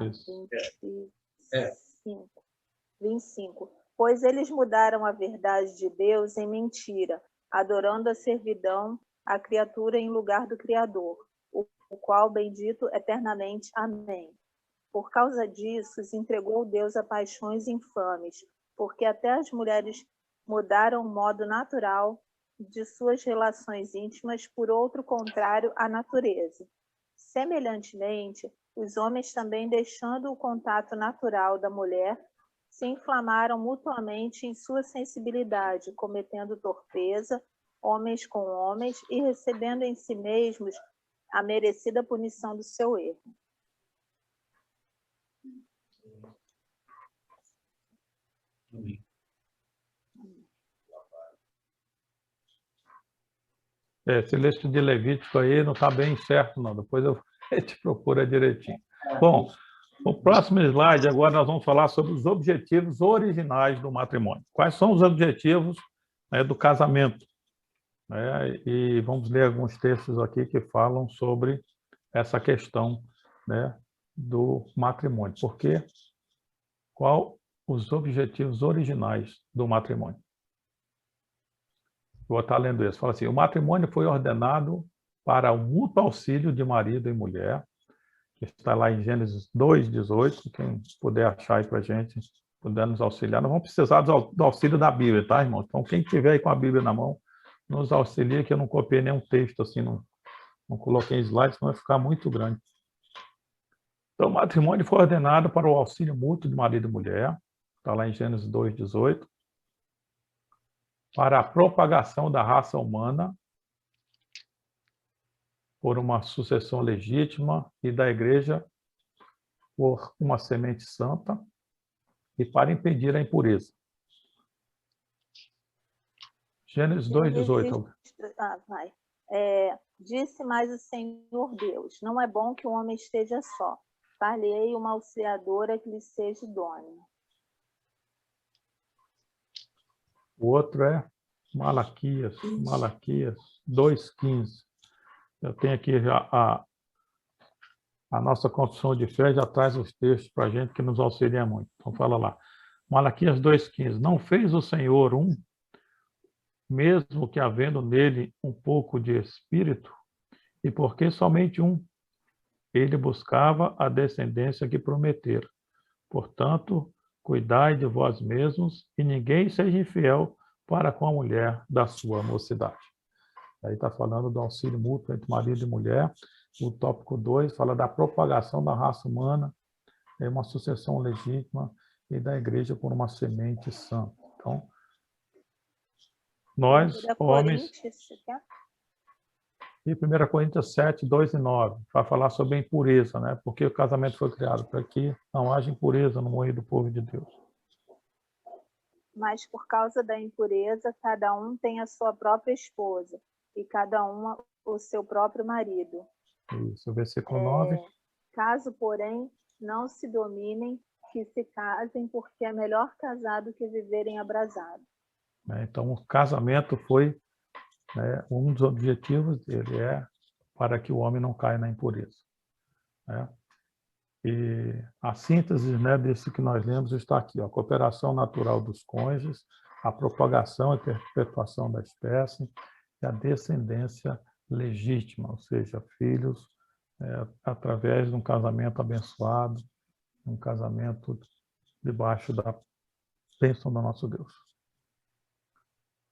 25. Pois eles mudaram a verdade de Deus em mentira, adorando a servidão a criatura em lugar do Criador, o qual bendito eternamente. Amém. Por causa disso, se entregou Deus a paixões infames, porque até as mulheres mudaram o modo natural de suas relações íntimas por outro contrário à natureza. Semelhantemente, os homens também, deixando o contato natural da mulher, se inflamaram mutuamente em sua sensibilidade, cometendo torpeza, homens com homens, e recebendo em si mesmos a merecida punição do seu erro. Amém. Esse texto de Levítico aí não está bem certo, não. Depois eu te procura direitinho. Bom, o próximo slide, agora nós vamos falar sobre os objetivos originais do matrimônio. Quais são os objetivos, né, do casamento? Né? E vamos ler alguns textos aqui que falam sobre essa questão, né, do matrimônio. Por quê? Qual os objetivos originais do matrimônio? Vou estar lendo isso. Fala assim: o matrimônio foi ordenado para o mútuo auxílio de marido e mulher, que está lá em Gênesis 2:18. Quem puder achar aí para a gente, puder nos auxiliar. Nós vamos precisar do auxílio da Bíblia, tá, irmão? Então, quem tiver aí com a Bíblia na mão, nos auxilia, que eu não copiei nenhum texto assim, não coloquei em slides, senão vai ficar muito grande. Então, o matrimônio foi ordenado para o auxílio mútuo de marido e mulher, está lá em Gênesis 2:18. Para a propagação da raça humana por uma sucessão legítima e da igreja por uma semente santa e para impedir a impureza. Gênesis 2:18. Disse mais o Senhor Deus: não é bom que o homem esteja só. Far-lhe-ei uma auxiliadora que lhe seja idônea. O outro é Malaquias 2:15. Eu tenho aqui já a nossa confissão de fé, já traz os textos para a gente que nos auxilia muito. Então fala lá. Malaquias 2:15. Não fez o Senhor mesmo que havendo nele um pouco de espírito, e porque somente um, ele buscava a descendência que prometera. Portanto, cuidai de vós mesmos, e ninguém seja infiel para com a mulher da sua mocidade. Aí está falando do auxílio mútuo entre marido e mulher. O tópico 2 fala da propagação da raça humana, uma sucessão legítima, e da igreja por uma semente santa. Então, nós, homens... E 1 Coríntios 7:2-9, vai falar sobre a impureza, né? Porque o casamento foi criado para que não haja impureza no meio do povo de Deus. Mas por causa da impureza, cada um tem a sua própria esposa, e cada uma o seu próprio marido. Isso, versículo 9. Caso, porém, não se dominem, que se casem, porque é melhor casar do que viverem abrasados. Então, o casamento foi, né, um dos objetivos dele para que o homem não caia na impureza. Né? E a síntese, né, desse que nós lemos está aqui: a cooperação natural dos cônjuges, a propagação e perpetuação da espécie e a descendência legítima, ou seja, filhos através de um casamento abençoado, um casamento debaixo da bênção do nosso Deus.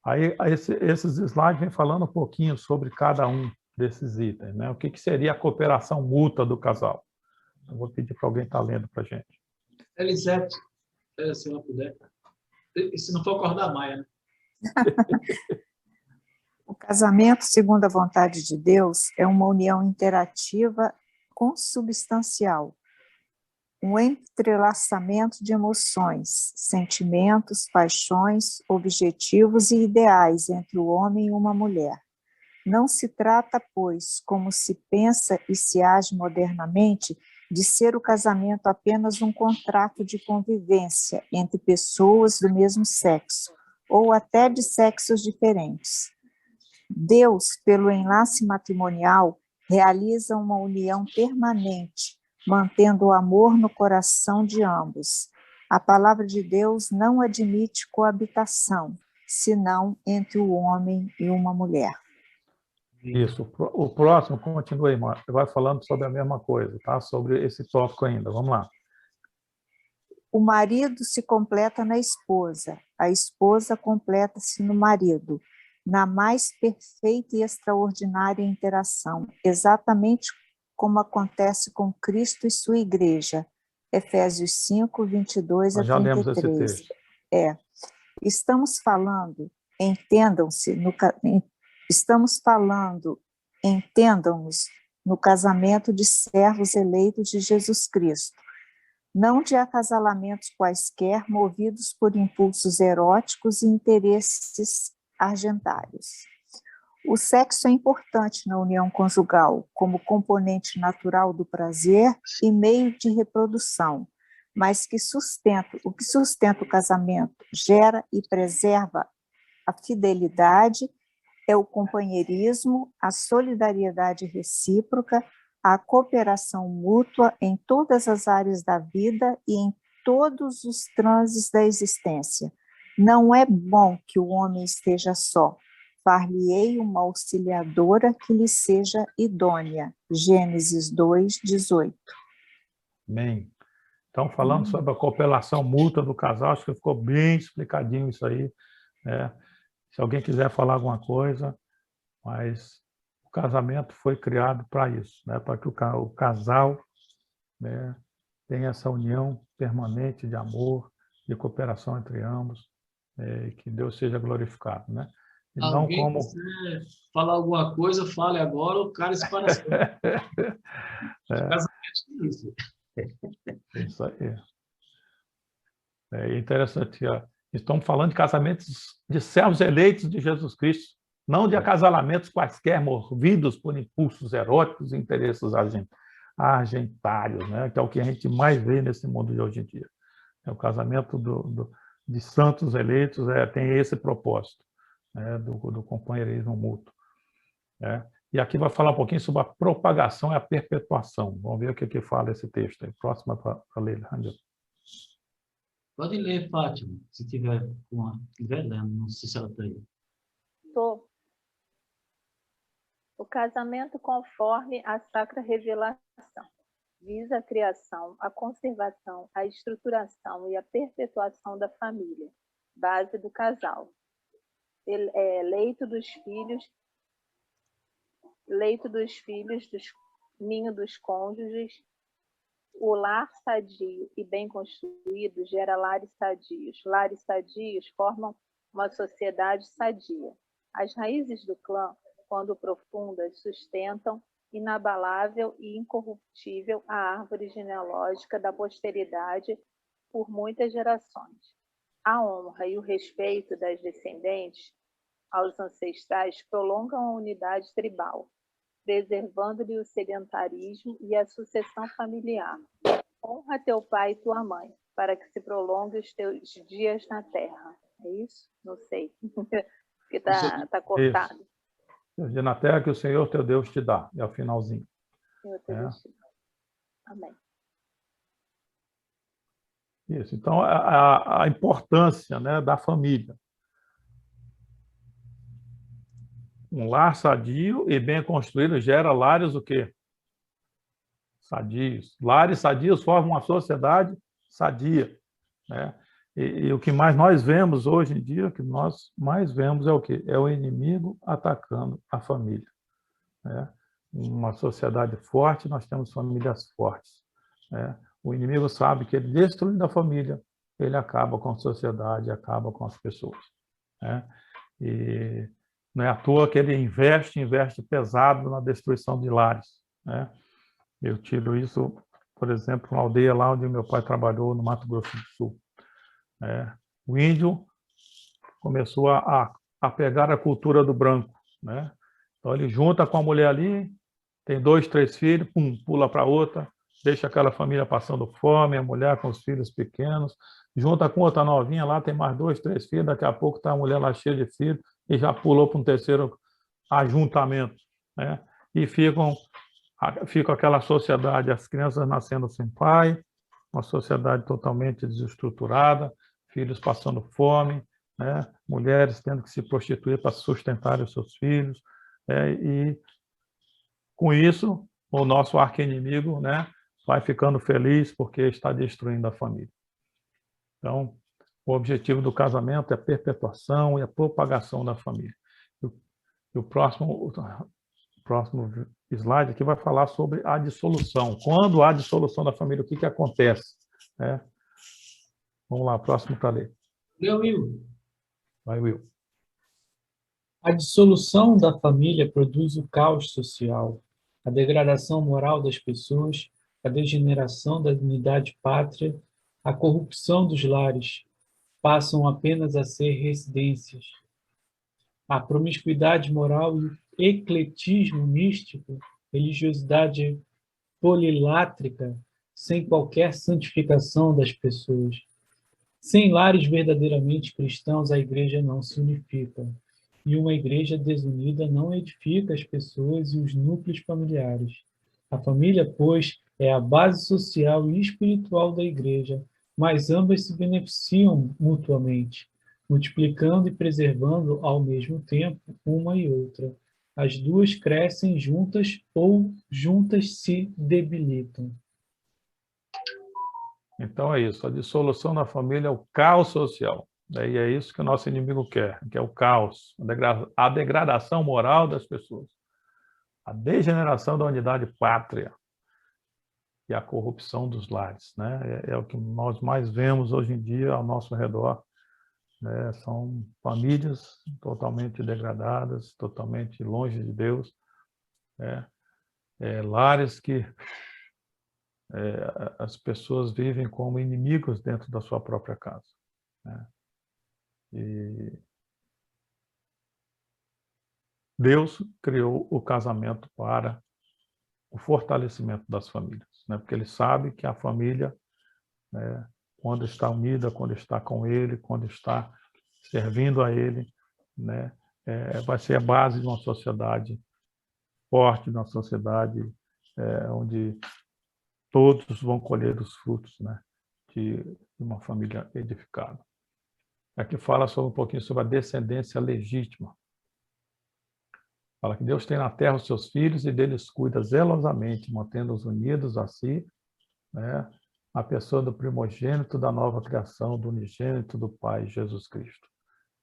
Aí esses slides vêm falando um pouquinho sobre cada um desses itens, né? O que seria a cooperação mútua do casal? Eu vou pedir para alguém estar lendo para a gente. Elisete, se ela puder. E se não for acordar a Maia, né? O casamento, segundo a vontade de Deus, é uma união interativa consubstancial, um entrelaçamento de emoções, sentimentos, paixões, objetivos e ideais entre o homem e uma mulher. Não se trata, pois, como se pensa e se age modernamente, de ser o casamento apenas um contrato de convivência entre pessoas do mesmo sexo, ou até de sexos diferentes. Deus, pelo enlace matrimonial, realiza uma união permanente, mantendo o amor no coração de ambos. A palavra de Deus não admite coabitação, senão entre o homem e uma mulher. Isso. O próximo, continua aí, Márcio. Vai falando sobre a mesma coisa, tá? Sobre esse tópico ainda. Vamos lá. O marido se completa na esposa, a esposa completa-se no marido, na mais perfeita e extraordinária interação, exatamente como acontece com Cristo e sua igreja. Efésios 5, 22 a 33. Nós já lemos esse texto. Estamos falando, entendam-nos no casamento de servos eleitos de Jesus Cristo, não de acasalamentos quaisquer movidos por impulsos eróticos e interesses argentários. O sexo é importante na união conjugal, como componente natural do prazer e meio de reprodução, mas o que sustenta o casamento, gera e preserva a fidelidade, é o companheirismo, a solidariedade recíproca, a cooperação mútua em todas as áreas da vida e em todos os transes da existência. Não é bom que o homem esteja só. Far-lhe-ei uma auxiliadora que lhe seja idônea. Gênesis 2, 18. Amém. Então, falando sobre a cooperação mútua do casal, acho que ficou bem explicadinho isso aí, né? Se alguém quiser falar alguma coisa, mas o casamento foi criado para isso, né? Para que o casal, né, tenha essa união permanente de amor, de cooperação entre ambos, e que Deus seja glorificado, né? E não como... quiser falar alguma coisa, fale agora, o cara se para sempre. Casamento é isso. Isso aí. É interessante. Ó. Estamos falando de casamentos de servos eleitos de Jesus Cristo, não de acasalamentos quaisquer movidos por impulsos eróticos e interesses argentários, né? Que é o que a gente mais vê nesse mundo de hoje em dia. É o casamento de santos eleitos tem esse propósito, né? do companheirismo mútuo. Né? E aqui vai falar um pouquinho sobre a propagação e a perpetuação. Vamos ver o que fala esse texto aí. Próxima para ler, Rangel. Pode ler, Fátima, se tiver lendo, não sei se ela está aí. Estou. O casamento conforme a sacra revelação visa a criação, a conservação, a estruturação e a perpetuação da família, base do casal. Leito dos filhos, ninho dos cônjuges. O lar sadio e bem construído gera lares sadios. Lares sadios formam uma sociedade sadia. As raízes do clã, quando profundas, sustentam inabalável e incorruptível a árvore genealógica da posteridade por muitas gerações. A honra e o respeito das descendentes aos ancestrais prolongam a unidade tribal, preservando-lhe o sedentarismo e a sucessão familiar. Honra teu pai e tua mãe, para que se prolongue os teus dias na terra. É isso? Não sei, porque está cortado. Os dias na terra que o Senhor teu Deus te dá. É o finalzinho. Senhor teu Deus te dá. Amém. Isso. Então, a importância, né, da família. Um lar sadio e bem construído gera lares o quê? Sadios. Lares sadios formam uma sociedade sadia, né? E o que mais nós vemos hoje em dia, o que nós mais vemos é o quê? É o inimigo atacando a família, né? Uma sociedade forte, nós temos famílias fortes, né? O inimigo sabe que ele destruindo a família, ele acaba com a sociedade, acaba com as pessoas, né? E não é à toa que ele investe pesado na destruição de lares, né? Eu tiro isso, por exemplo, na aldeia lá onde meu pai trabalhou, no Mato Grosso do Sul. O índio começou a pegar a cultura do branco, né? Então ele junta com a mulher ali, tem 2, 3 filhos, pula para outra, deixa aquela família passando fome, a mulher com os filhos pequenos, junta com outra novinha lá, tem mais 2, 3 filhos, daqui a pouco está a mulher lá cheia de filhos e já pulou para um terceiro ajuntamento, né? E fica aquela sociedade, as crianças nascendo sem pai, uma sociedade totalmente desestruturada, filhos passando fome, né? Mulheres tendo que se prostituir para sustentar os seus filhos, E com isso, o nosso arqui-inimigo, né, vai ficando feliz porque está destruindo a família. Então, o objetivo do casamento é a perpetuação e a propagação da família. E o próximo slide aqui vai falar sobre a dissolução. Quando há dissolução da família, o que acontece? Né? Vamos lá, próximo para ler. Leu, Will. Vai, Will. A dissolução da família produz o caos social, a degradação moral das pessoas, a degeneração da unidade pátria, a corrupção dos lares, passam apenas a ser residências. A promiscuidade moral e o ecletismo místico, religiosidade polilátrica, sem qualquer santificação das pessoas. Sem lares verdadeiramente cristãos, a igreja não se unifica. E uma igreja desunida não edifica as pessoas e os núcleos familiares. A família, pois, é a base social e espiritual da igreja, mas ambas se beneficiam mutuamente, multiplicando e preservando ao mesmo tempo uma e outra. As duas crescem juntas ou juntas se debilitam. Então é isso, a dissolução da família é o caos social. E é isso que o nosso inimigo quer, que é o caos, a degradação moral das pessoas, a degeneração da unidade pátria e a corrupção dos lares. Né? É o que nós mais vemos hoje em dia ao nosso redor. Né? São famílias totalmente degradadas, totalmente longe de Deus. Né? Lares que as pessoas vivem como inimigos dentro da sua própria casa. Né? E Deus criou o casamento para o fortalecimento das famílias, né? Porque Ele sabe que a família, né, quando está unida, quando está com Ele, quando está servindo a Ele, né, vai ser a base de uma sociedade forte, de uma sociedade onde todos vão colher os frutos, né, de uma família edificada. Aqui fala um pouquinho sobre a descendência legítima. Fala que Deus tem na terra os seus filhos e deles cuida zelosamente, mantendo-os unidos a si, né, a pessoa do primogênito da nova criação, do unigênito do Pai, Jesus Cristo.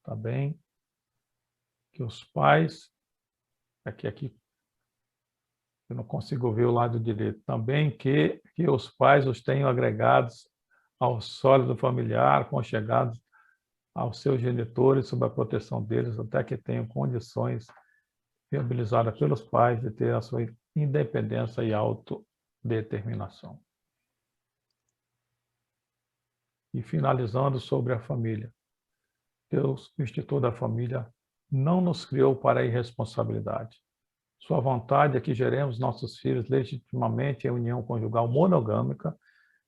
Tá bem? Que os pais, aqui eu não consigo ver o lado direito, também que os pais os tenham agregados ao sólido familiar, conchegados aos seus genitores, sob a proteção deles, até que tenham condições viabilizadas pelos pais de ter a sua independência e autodeterminação. E finalizando sobre a família. Deus, o instituto da família, não nos criou para a irresponsabilidade. Sua vontade é que geremos nossos filhos legitimamente em união conjugal monogâmica,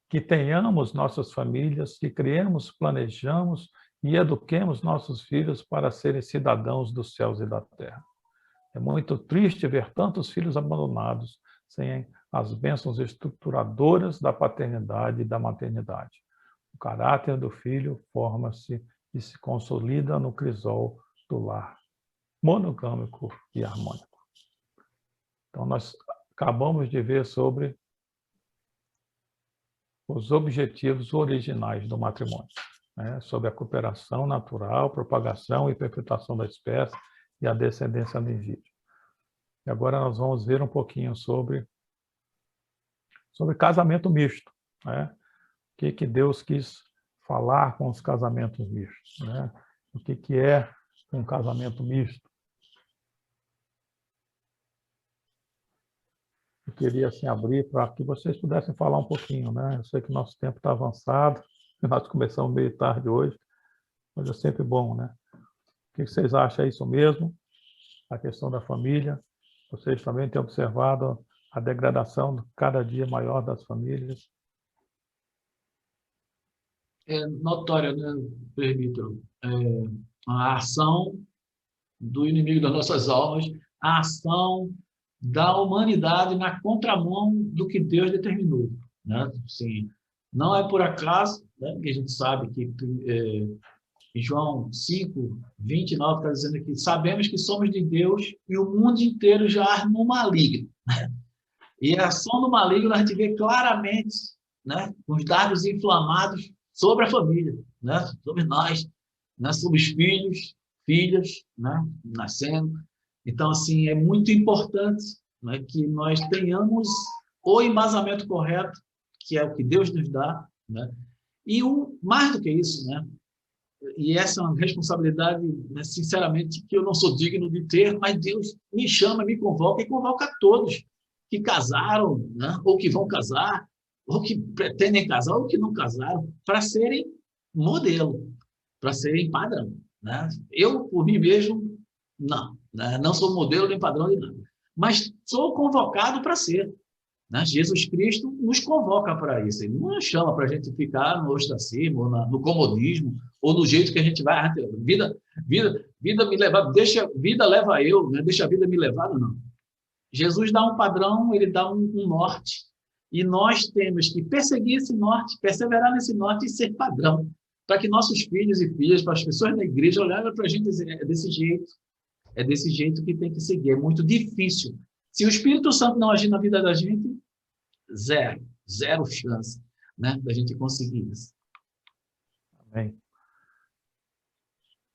que tenhamos nossas famílias, que criemos, planejamos e eduquemos nossos filhos para serem cidadãos dos céus e da terra. É muito triste ver tantos filhos abandonados sem as bênçãos estruturadoras da paternidade e da maternidade. O caráter do filho forma-se e se consolida no crisol do lar, monogâmico e harmônico. Então, nós acabamos de ver sobre os objetivos originais do matrimônio, né? Sobre a cooperação natural, propagação e perpetuação da espécie e a descendência legítima. E agora nós vamos ver um pouquinho sobre casamento misto, né? O que Deus quis falar com os casamentos mistos, né? O que é um casamento misto? Eu queria assim abrir para que vocês pudessem falar um pouquinho, né? Eu sei que o nosso tempo está avançado, nós começamos meio tarde hoje, mas é sempre bom, né? O que vocês acham? É isso mesmo? A questão da família? Vocês também têm observado a degradação cada dia maior das famílias? É notória, né, Pedro? A ação do inimigo das nossas almas, a ação da humanidade na contramão do que Deus determinou, né? Assim, não é por acaso, né, que a gente sabe que Em João 5, 29, está dizendo aqui, sabemos que somos de Deus e o mundo inteiro já no maligno. E a ação do maligno a gente vê claramente, né, com os dardos inflamados sobre a família, né, sobre nós, né, sobre os filhos, filhas, né, nascendo. Então, assim, é muito importante, né, que nós tenhamos o embasamento correto, que é o que Deus nos dá, né, e mais do que isso, né, e essa é uma responsabilidade, né, sinceramente, que eu não sou digno de ter, mas Deus me chama, me convoca e convoca a todos que casaram, né, ou que vão casar, ou que pretendem casar, ou que não casaram, para serem modelo, para serem padrão. Né? Eu, por mim mesmo, não, né? Não sou modelo nem padrão de nada, mas sou convocado para ser. Né? Jesus Cristo nos convoca para isso, ele não nos chama para a gente ficar no ostracismo, ou no comodismo, ou no jeito que a gente vai, vida me levar, deixa, vida leva eu, né? Deixa a vida me levar, não. Jesus dá um padrão, ele dá um norte, e nós temos que perseguir esse norte, perseverar nesse norte e ser padrão, para que nossos filhos e filhas, para as pessoas da igreja olharem para a gente e dizer, é desse jeito que tem que seguir, é muito difícil. Se o Espírito Santo não agir na vida da gente, zero chance, né, da gente conseguir isso. Amém.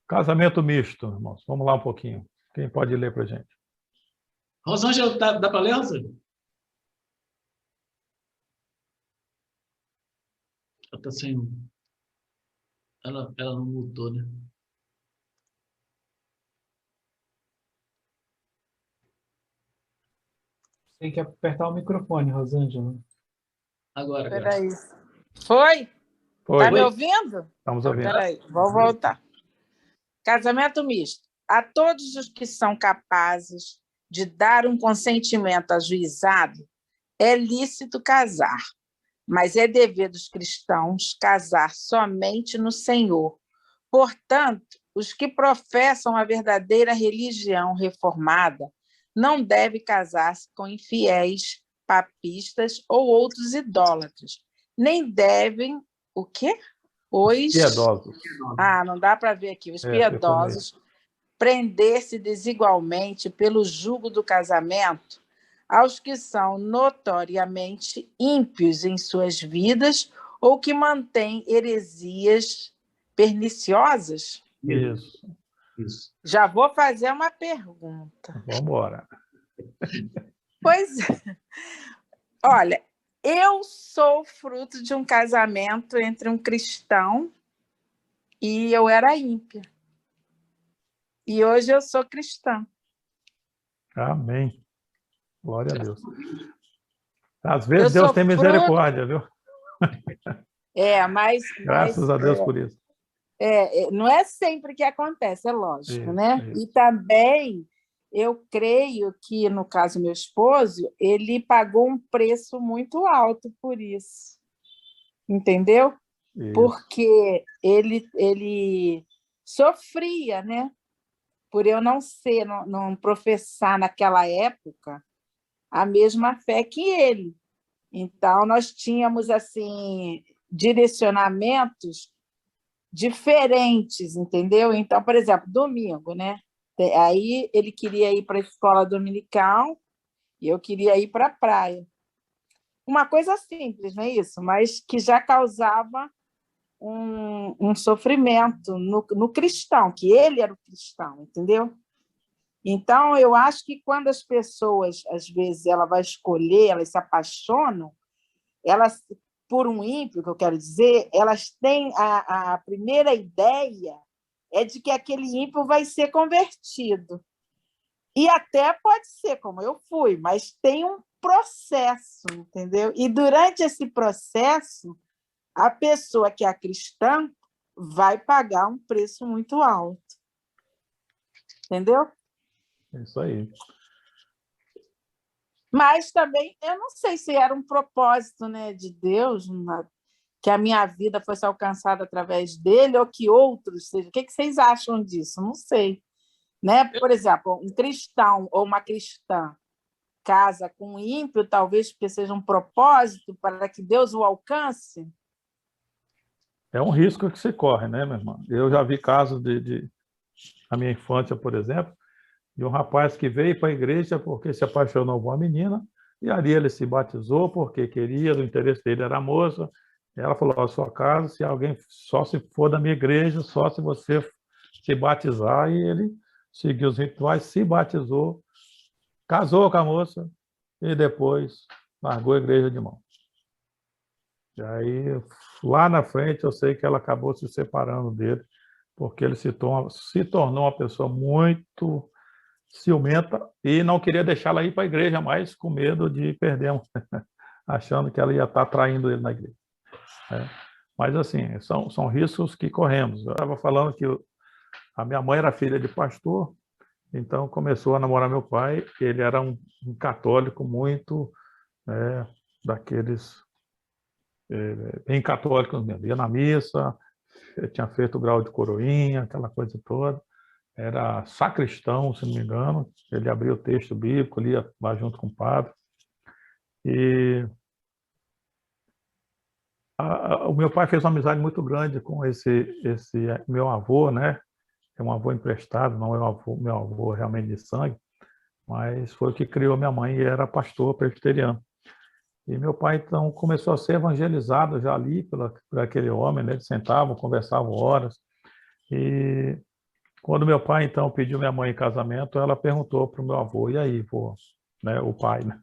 Casamento misto, irmãos. Vamos lá um pouquinho. Quem pode ler para a gente? Rosângela, dá para ler, Rosângela? Ela está sem... Ela não mutou, né? Tem que apertar o microfone, Rosângela. Agora. Espera aí. Foi? Está me ouvindo? Estamos ouvindo. Espera aí, vou voltar. Casamento misto. A todos os que são capazes de dar um consentimento ajuizado, é lícito casar, mas é dever dos cristãos casar somente no Senhor. Portanto, os que professam a verdadeira religião reformada não devem casar-se com infiéis, papistas ou outros idólatras. Nem devem... O quê? Os piedosos. não dá para ver aqui. Os piedosos prender-se desigualmente pelo jugo do casamento aos que são notoriamente ímpios em suas vidas ou que mantêm heresias perniciosas? Isso. Já vou fazer uma pergunta. Vamos embora. Pois é. Olha, eu sou fruto de um casamento entre um cristão e eu era ímpia. E hoje eu sou cristã. Amém. Glória a Deus. Às vezes Deus tem misericórdia, viu? Mas... Graças a Deus por isso. Não é sempre que acontece, é lógico, isso, né? Isso. E também eu creio que, no caso meu esposo, ele pagou um preço muito alto por isso. Entendeu? Isso. Porque ele sofria, né? Por eu não professar naquela época a mesma fé que ele. Então, nós tínhamos assim direcionamentos diferentes, entendeu? Então, por exemplo, domingo, né? Aí ele queria ir para a escola dominical e eu queria ir para a praia. Uma coisa simples, não é isso? Mas que já causava um sofrimento no cristão, que ele era o cristão, entendeu? Então, eu acho que quando as pessoas, às vezes, ela vai escolher, elas se apaixonam, elas, por um ímpio, que eu quero dizer, elas têm a primeira ideia é de que aquele ímpio vai ser convertido. E até pode ser, como eu fui, mas tem um processo, entendeu? E durante esse processo, a pessoa que é cristã vai pagar um preço muito alto. Entendeu? É isso aí. Mas também, eu não sei se era um propósito, né, de Deus, que a minha vida fosse alcançada através dele ou que outros sejam. O que vocês acham disso? Não sei. Né? Por exemplo, um cristão ou uma cristã casa com um ímpio, talvez porque seja um propósito para que Deus o alcance? é um risco que se corre, né, meu irmão? Eu já vi casos na minha infância, por exemplo, de um rapaz que veio para a igreja porque se apaixonou por uma menina, e ali ele se batizou porque queria, o interesse dele era a moça. E ela falou: a sua casa, se alguém, só se for da minha igreja, só se você se batizar. E ele seguiu os rituais, se batizou, casou com a moça e depois largou a igreja de mão. E aí, lá na frente, eu sei que ela acabou se separando dele, porque ele se tornou uma pessoa muito ciumenta e não queria deixá-la ir para a igreja mais, com medo de perder, achando que ela ia estar traindo ele na igreja. Mas, assim, são riscos que corremos. Eu estava falando que a minha mãe era filha de pastor, então começou a namorar meu pai. Ele era um católico muito, daqueles bem católicos mesmo. Ia na missa, tinha feito o grau de coroinha, aquela coisa toda. Era sacristão, se não me engano. Ele abria o texto bíblico, lia lá junto com o padre. E o meu pai fez uma amizade muito grande com esse meu avô, né? É um avô emprestado, não é meu avô realmente de sangue, mas foi o que criou minha mãe e era pastor presbiteriano. E meu pai, então, começou a ser evangelizado já ali por aquele homem, né? Eles sentavam, conversavam horas. E quando meu pai, então, pediu minha mãe em casamento, ela perguntou para o meu avô: e aí, vô? Né? O pai, né?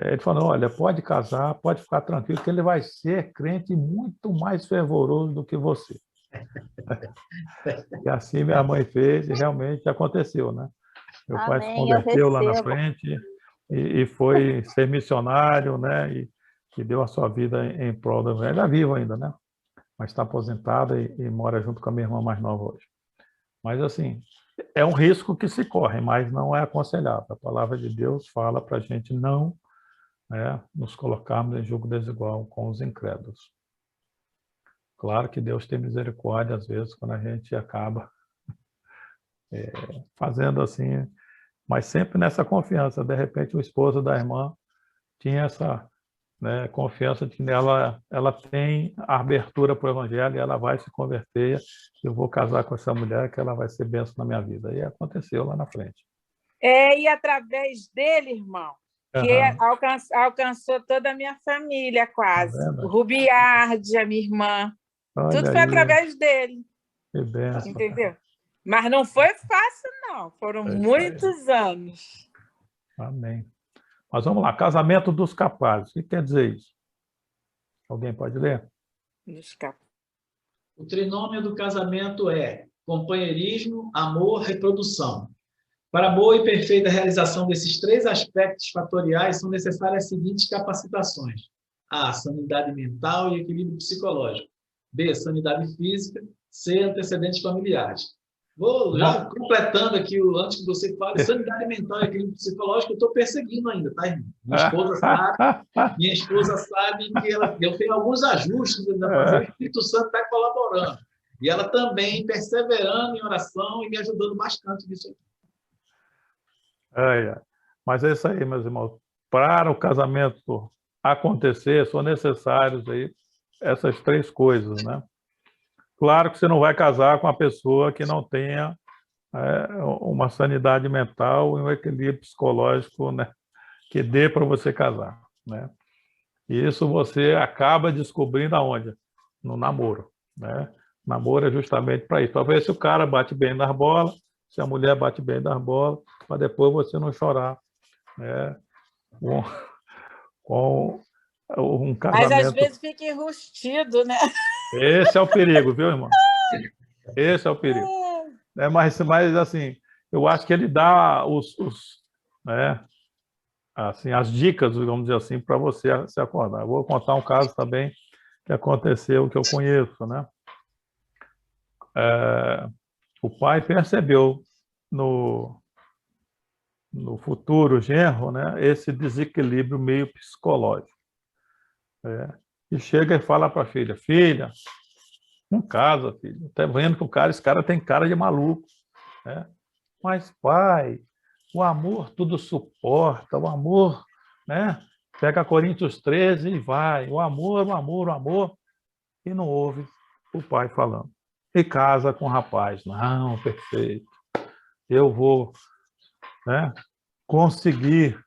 Ele falou: olha, pode casar, pode ficar tranquilo, que ele vai ser crente muito mais fervoroso do que você. E assim minha mãe fez e realmente aconteceu, né? Meu pai se Amém, eu converteu lá na recebo. frente e foi ser missionário, né? E deu a sua vida em prol da mulher. Ele é vivo ainda, né? Mas está aposentado e mora junto com a minha irmã mais nova hoje. Mas, assim, é um risco que se corre, mas não é aconselhável. A palavra de Deus fala para a gente não, né, nos colocarmos em julgo desigual com os incrédulos. Claro que Deus tem misericórdia, às vezes, quando a gente acaba fazendo assim, mas sempre nessa confiança. De repente, o esposo da irmã tinha essa, né, confiança de que ela tem a abertura para o evangelho e ela vai se converter. Eu vou casar com essa mulher que ela vai ser bênção na minha vida. E aconteceu lá na frente. E através dele, irmão, que alcançou toda a minha família quase. Tá O Rubiardi, a minha irmã. Olha Tudo foi aí, através dele. que bênção. Entendeu? Mas não foi fácil, não. Foram muitos anos. Amém. Mas vamos lá, casamento dos capazes. O que quer dizer isso? Alguém pode ler? O trinômio do casamento é companheirismo, amor, reprodução. Para a boa e perfeita realização desses três aspectos fatoriais, são necessárias as seguintes capacitações: A, sanidade mental e equilíbrio psicológico. B, sanidade física. C, antecedentes familiares. Vou já completando aqui, antes que você fale, sanidade mental e equilíbrio psicológico, eu estou perseguindo ainda, tá, irmão? Minha esposa sabe que eu tenho alguns ajustes ainda a fazer, o Espírito Santo está colaborando. E ela também perseverando em oração e me ajudando bastante nisso aqui. Mas é isso aí, meus irmãos. Para o casamento acontecer, são necessários aí essas três coisas, né? Claro que você não vai casar com uma pessoa que não tenha uma sanidade mental e um equilíbrio psicológico, né, que dê para você casar, né? E isso você acaba descobrindo aonde? No namoro, né? Namoro é justamente para isso, para ver se o cara bate bem nas bolas, se a mulher bate bem nas bolas, para depois você não chorar, né, com um casamento. Mas às vezes fica enrustido, né? Esse é o perigo, viu, irmão? Esse é o perigo. Mas assim, eu acho que ele dá né, assim, as dicas, vamos dizer assim, para você se acordar. Eu vou contar um caso também que aconteceu, que eu conheço, né? O pai percebeu no futuro genro, né, esse desequilíbrio meio psicológico. E chega e fala para a filha: filha, não casa, filho. Está vendo que esse cara tem cara de maluco, né? Mas, pai, o amor tudo suporta, o amor, né? Pega Coríntios 13 e vai. O amor, o amor, o amor. e não ouve o pai falando. E casa com o rapaz. Não, perfeito. Eu vou, né, conseguir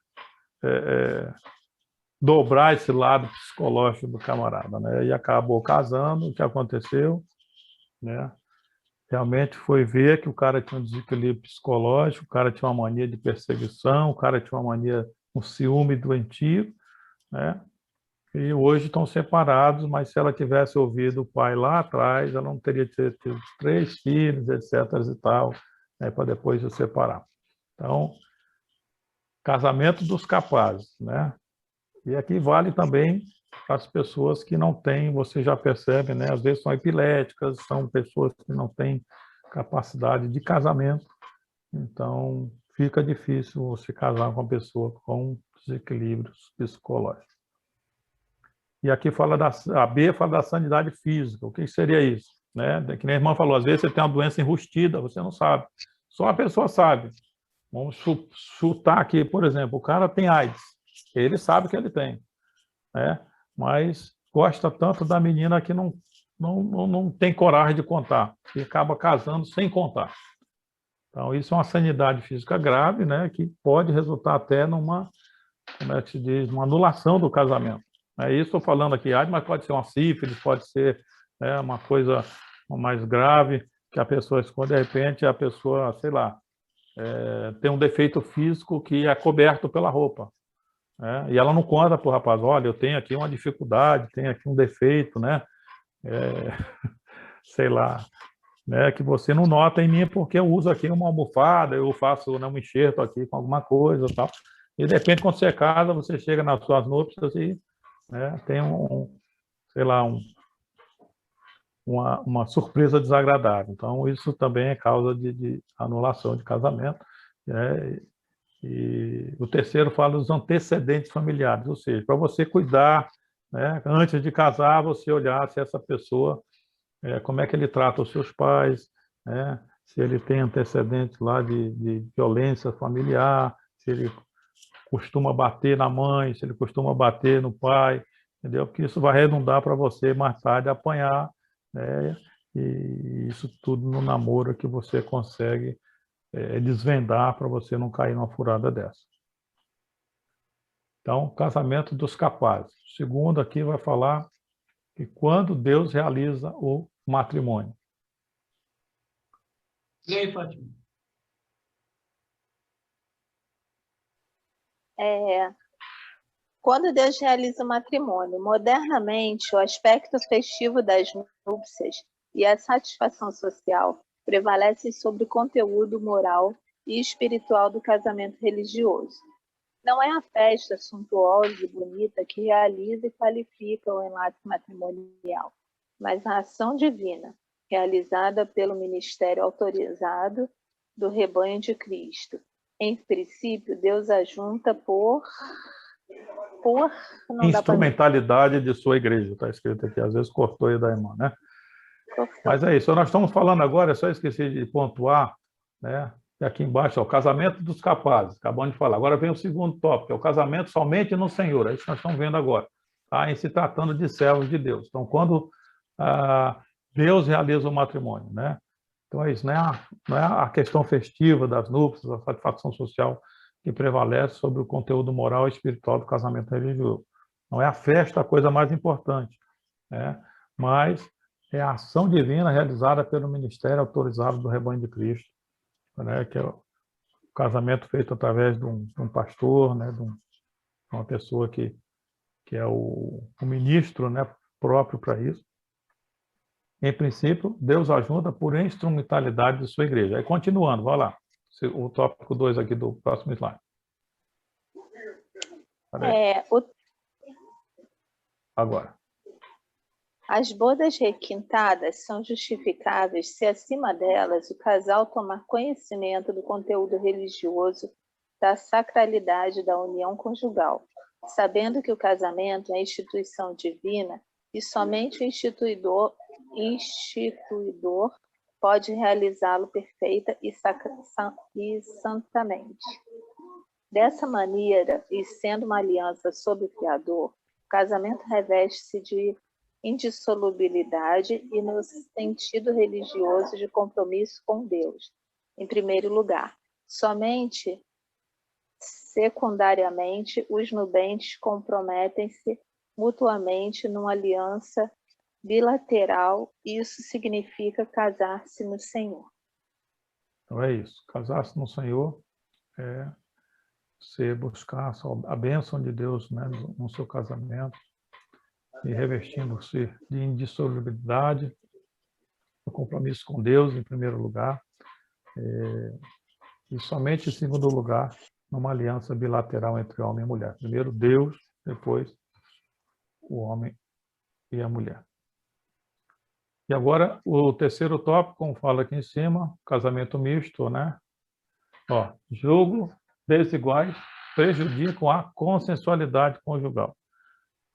dobrar esse lado psicológico do camarada, né? E acabou casando. O que aconteceu, né? Realmente foi ver que o cara tinha um desequilíbrio psicológico, o cara tinha uma mania de perseguição, o cara tinha uma mania, um ciúme doentio, né? E hoje estão separados, mas se ela tivesse ouvido o pai lá atrás, ela não teria tido 3 filhos, etc. e tal, né, para depois se separar. Então, casamento dos capazes, né? E aqui vale também para as pessoas que não têm, você já percebe, né? Às vezes são epiléticas, são pessoas que não têm capacidade de casamento, então fica difícil você casar com uma pessoa com desequilíbrios psicológicos. E aqui fala a B fala da sanidade física. O que seria isso? Né? Que nem a irmã falou, às vezes você tem uma doença enrustida, você não sabe. Só a pessoa sabe. Vamos chutar aqui, por exemplo, o cara tem AIDS. Ele sabe que ele tem, né? Mas gosta tanto da menina que não tem coragem de contar. E acaba casando sem contar. Então, isso é uma sanidade física grave, né? Que pode resultar até numa, como é que se diz, uma anulação do casamento. É isso estou falando aqui, mas pode ser uma sífilis, pode ser, né, uma coisa mais grave, que a pessoa esconde, de repente a pessoa, sei lá, tem um defeito físico que é coberto pela roupa, né? E ela não conta para o rapaz, olha, eu tenho aqui uma dificuldade, tenho aqui um defeito, né? Sei lá, né, que você não nota em mim porque eu uso aqui uma almofada, eu faço, né, um enxerto aqui com alguma coisa e tal. E de repente, quando você casa, você chega nas suas núpcias e, né, tem sei lá, uma surpresa desagradável. Então, isso também é causa de anulação de casamento, né? E o terceiro fala dos antecedentes familiares, ou seja, para você cuidar, né, antes de casar, você olhar se essa pessoa, como é que ele trata os seus pais, né, se ele tem antecedentes lá de violência familiar, se ele costuma bater na mãe, se ele costuma bater no pai, entendeu? Porque isso vai redundar para você mais tarde apanhar, né? E isso tudo no namoro que você consegue desvendar para você não cair numa furada dessa. Então, casamento dos capazes. O segundo aqui vai falar que quando Deus realiza o matrimônio. E aí, Fátima? Quando Deus realiza o matrimônio, modernamente, o aspecto festivo das núpcias e a satisfação social prevalecem sobre o conteúdo moral e espiritual do casamento religioso. Não é a festa suntuosa e bonita que realiza e qualifica o enlace matrimonial, mas a ação divina, realizada pelo ministério autorizado do rebanho de Cristo. Em princípio, Deus ajunta por instrumentalidade de sua igreja, está escrito aqui, às vezes cortou aí da irmã, né? Mas é isso, nós estamos falando agora, eu só esqueci de pontuar, né? E aqui embaixo, ó, o casamento dos capazes, acabamos de falar. Agora vem o segundo tópico, é o casamento somente no Senhor, é isso que nós estamos vendo agora, tá? Em se tratando de servos de Deus. Então, quando Deus realiza o matrimônio, né? Então é isso, não é a questão festiva das núpcias, a satisfação social que prevalece sobre o conteúdo moral e espiritual do casamento religioso. Não é a festa a coisa mais importante, né? Mas é a ação divina realizada pelo ministério autorizado do rebanho de Cristo, né? Que é o casamento feito através de um pastor, né? De uma pessoa que é o ministro, né? Próprio para isso. Em princípio, Deus ajuda por instrumentalidade de sua igreja. Aí, continuando, vai lá. O tópico 2 aqui do próximo slide. Agora. As bodas requintadas são justificáveis se, acima delas, o casal tomar conhecimento do conteúdo religioso da sacralidade da união conjugal, sabendo que o casamento é instituição divina e somente o instituidor pode realizá-lo perfeita e santamente. Dessa maneira, e sendo uma aliança sob o Criador, o casamento reveste-se de indissolubilidade e no sentido religioso de compromisso com Deus, em primeiro lugar. Somente secundariamente, os nubentes comprometem-se mutuamente numa aliança bilateral. Isso significa casar-se no Senhor. Então é isso. Casar-se no Senhor é você buscar a bênção de Deus, né, no seu casamento, e revestindo-se de indissolubilidade, o compromisso com Deus, em primeiro lugar, e somente em segundo lugar, numa aliança bilateral entre homem e mulher. Primeiro Deus, depois o homem e a mulher. E agora, o terceiro tópico, como fala aqui em cima, casamento misto, né? Ó, julgo desiguais prejudicam a consensualidade conjugal.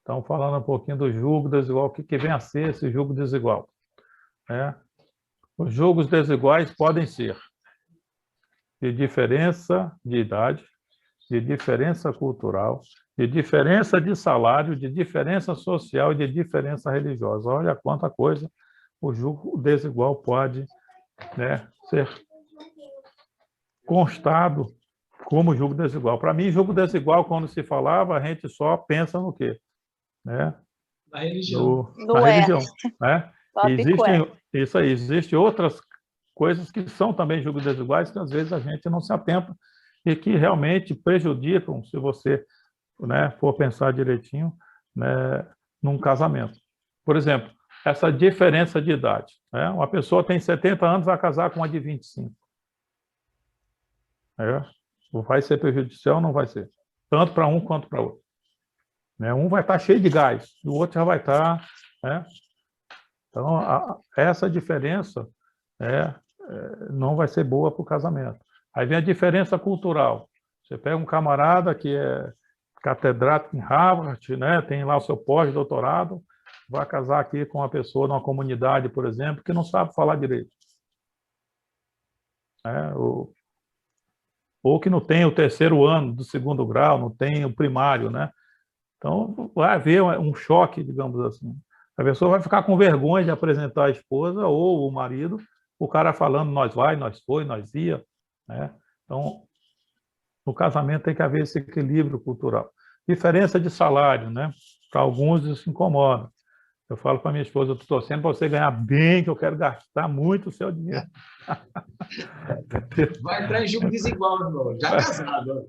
Então, falando um pouquinho do julgo desigual, o que vem a ser esse julgo desigual? Os julgos desiguais podem ser de diferença de idade, de diferença cultural, de diferença de salário, de diferença social e de diferença religiosa. Olha quanta coisa o julgo desigual pode, né, ser constado como julgo desigual. Para mim, julgo desigual, quando se falava, a gente só pensa no quê? Né? Na religião. Na religião. Né? Existem outras coisas que são também julgos desiguais, que às vezes a gente não se atenta e que realmente prejudicam, se você, né, for pensar direitinho, né, num casamento. Por exemplo, essa diferença de idade. Né? Uma pessoa tem 70 anos, vai casar com uma de 25. Vai ser prejudicial ou não vai ser? Tanto para um quanto para outro. Né? Um vai estar cheio de gás, e o outro já vai estar... Né? Então, essa diferença não vai ser boa para o casamento. Aí vem a diferença cultural. Você pega um camarada que é catedrático em Harvard, né? Tem lá o seu pós-doutorado, vai casar aqui com uma pessoa numa comunidade, por exemplo, que não sabe falar direito. Ou que não tem o terceiro ano do segundo grau, não tem o primário, né? Então, vai haver um choque, digamos assim. A pessoa vai ficar com vergonha de apresentar a esposa ou o marido, o cara falando nós vai, nós foi, nós ia, né? Então, no casamento tem que haver esse equilíbrio cultural. Diferença de salário, né? Para alguns isso incomoda. Eu falo para minha esposa, eu estou torcendo para você ganhar bem, que eu quero gastar muito o seu dinheiro. Vai entrar em julgo desigual, irmão. Já casado.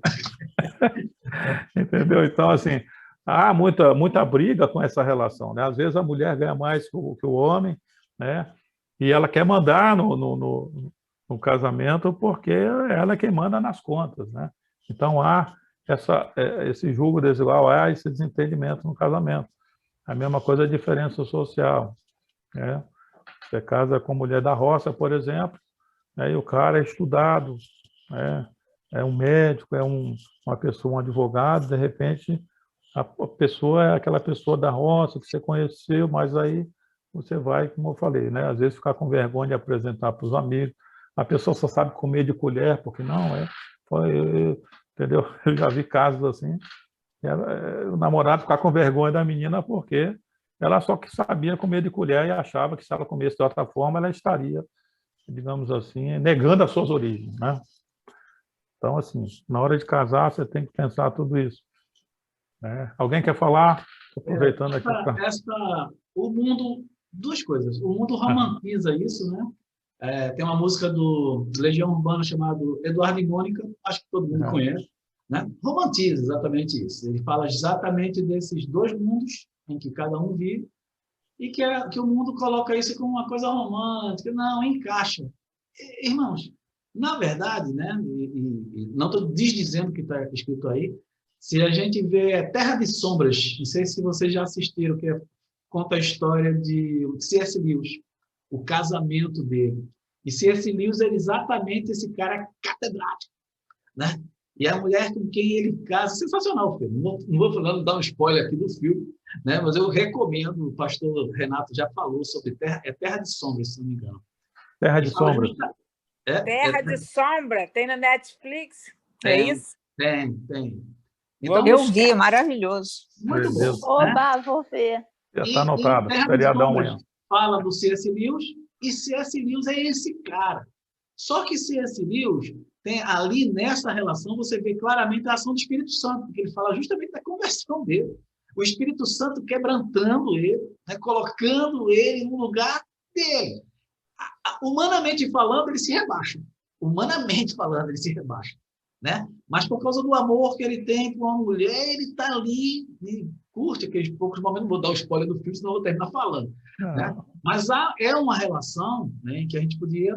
Entendeu? Então, assim, há muita briga com essa relação, né? Às vezes a mulher ganha mais que o homem, né? E ela quer mandar no casamento porque ela é quem manda nas contas, né? Então, há esse julgo desigual, há esse desentendimento no casamento. A mesma coisa a diferença social. Né? Você casa com mulher da roça, por exemplo, né? E o cara é estudado, né? É um médico, uma pessoa, um advogado, de repente a pessoa é aquela pessoa da roça que você conheceu, mas aí você vai, como eu falei, né? Às vezes ficar com vergonha de apresentar para os amigos. A pessoa só sabe comer de colher, porque não entendeu? Eu já vi casos assim, o namorado ficar com vergonha da menina porque ela só que sabia comer de colher e achava que se ela comesse de outra forma, ela estaria, digamos assim, negando as suas origens, né? Então, assim, na hora de casar, você tem que pensar tudo isso. Né? Alguém quer falar? Estou aproveitando aqui. O mundo, duas coisas. O mundo romantiza isso, né? Tem uma música do Legião Urbana chamado Eduardo e Mônica, acho que todo mundo conhece, né? Romantiza exatamente isso. Ele fala exatamente desses dois mundos em que cada um vive e que o mundo coloca isso como uma coisa romântica. Não, encaixa. Irmãos, na verdade, né? E não estou desdizendo o que está escrito aí, se a gente vê Terra de Sombras, não sei se vocês já assistiram, conta a história de C.S. Lewis, o casamento dele. E C.S. Lewis é exatamente esse cara catedrático, né? E a mulher com quem ele casa, sensacional o filme. Não vou falando, dar um spoiler aqui do filme, né? Mas eu recomendo, o pastor Renato já falou sobre Terra de Sombras, se não me engano. Terra de Sombras. Terra de Sombra, tem na Netflix? É isso? Tem. Então, eu vi, maravilhoso. Muito bom. Oba, vou ver. Já E está em anotado, Terra dos feriadão Sombras amanhã. fala do C.S. Lewis, e C.S. Lewis é esse cara. Só que C.S. Lewis tem ali nessa relação, você vê claramente a ação do Espírito Santo, porque ele fala justamente da conversão dele. O Espírito Santo quebrantando ele, né, colocando ele no lugar dele. Humanamente falando, ele se rebaixa. Humanamente falando, ele se rebaixa. Né? Mas por causa do amor que ele tem por uma mulher, ele está ali e curte aqueles poucos momentos. Não vou dar o spoiler do filme, senão eu vou terminar falando. Né? Mas é uma relação, né, que a gente podia...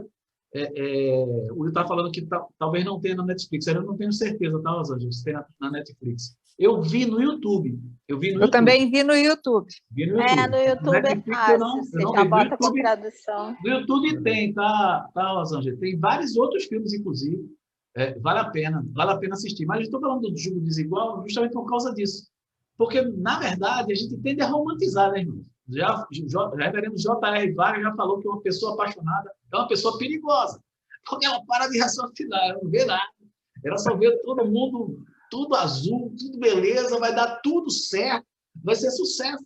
o Will está falando que talvez não tenha na Netflix. Eu não tenho certeza, tá, Los Angeles, se tem na Netflix. Eu vi no YouTube. Eu também vi no YouTube. Vi no YouTube. No YouTube Netflix, é eu não fácil, você vi. já No bota com YouTube, tradução. no YouTube tem, tá, Los Angeles? Tem vários outros filmes, inclusive. Vale a pena assistir. Mas eu estou falando do Jugo Desigual justamente por causa disso. Porque, na verdade, a gente tende a romantizar, né, irmão? Já reverendo J.R. Vargas já falou que uma pessoa apaixonada é uma pessoa perigosa. Porque ela para de raciocinar, ela não vê nada. Ela só vê todo mundo, tudo azul, tudo beleza, vai dar tudo certo, vai ser sucesso.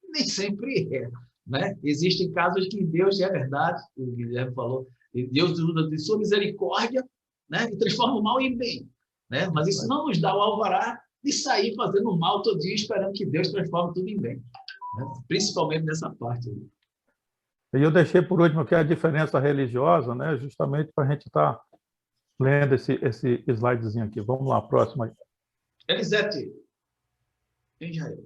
Nem sempre é. Né? Existem casos que Deus, é verdade, o Guilherme falou, Deus usa de sua misericórdia, né, e transforma o mal em bem. Né? Mas isso não nos dá o alvará de sair fazendo mal todo dia, esperando que Deus transforme tudo em bem. Né? Principalmente nessa parte. E eu deixei por último aqui a diferença religiosa, né, justamente para a gente estar lendo esse slidezinho aqui. Vamos lá, próximo aí. Elisete, em Israel.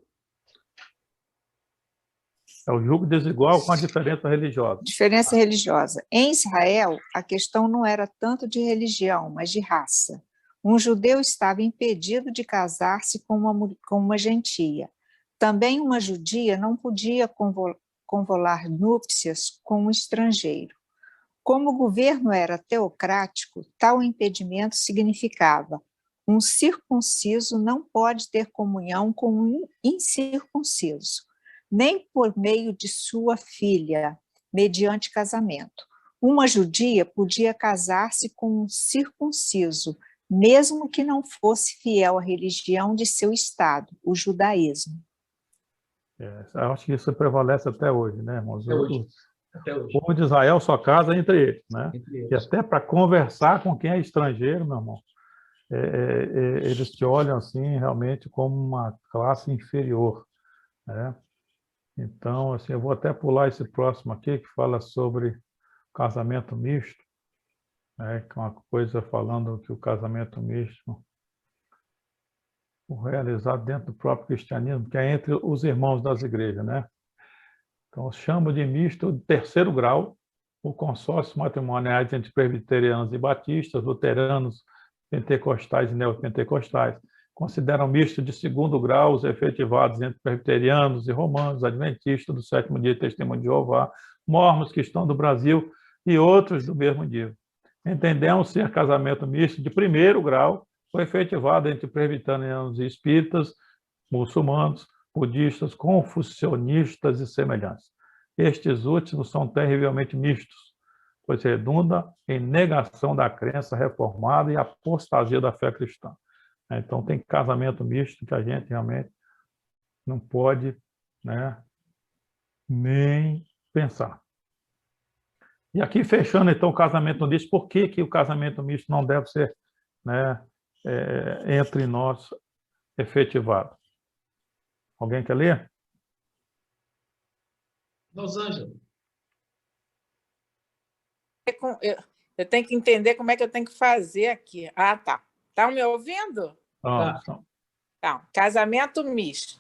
É o jugo desigual com a diferença religiosa. Diferença religiosa. Em Israel, a questão não era tanto de religião, mas de raça. Um judeu estava impedido de casar-se com uma gentia. Também uma judia não podia convolar núpcias com um estrangeiro. Como o governo era teocrático, tal impedimento significava: um circunciso não pode ter comunhão com um incircunciso, nem por meio de sua filha, mediante casamento. Uma judia podia casar-se com um circunciso, mesmo que não fosse fiel à religião de seu estado, o judaísmo. Eu acho que isso prevalece até hoje, né, irmãos? Até hoje. O povo de Israel só casa entre eles, né? Entre eles. E até para conversar com quem é estrangeiro, meu irmão, eles te olham assim realmente como uma classe inferior, né? Então, assim, eu vou até pular esse próximo aqui que fala sobre casamento misto, né? Que é uma coisa falando que o casamento misto realizado dentro do próprio cristianismo, que é entre os irmãos das igrejas, né? Então, chamo de misto de terceiro grau, o consórcio matrimoniais entre presbiterianos e batistas, luteranos, pentecostais e neopentecostais. Consideram misto de segundo grau os efetivados entre presbiterianos e romanos, adventistas do sétimo dia, testemunho de Jeová, mormons que estão do Brasil e outros do mesmo nível. Entendemos ser casamento misto de primeiro grau, foi efetivado entre presbiterianos e espíritas, muçulmanos, budistas, confucionistas e semelhantes. Estes últimos são terrivelmente mistos, pois redunda em negação da crença reformada e apostasia da fé cristã. Então, tem casamento misto que a gente realmente não pode, né, nem pensar. E aqui, fechando, então, o casamento misto, por que o casamento misto não deve ser, né, entre nós efetivado? Alguém quer ler? Los Angeles. Eu tenho que entender como é que eu tenho que fazer aqui. Ah, tá. Estão me ouvindo? Então. Tá. Casamento misto.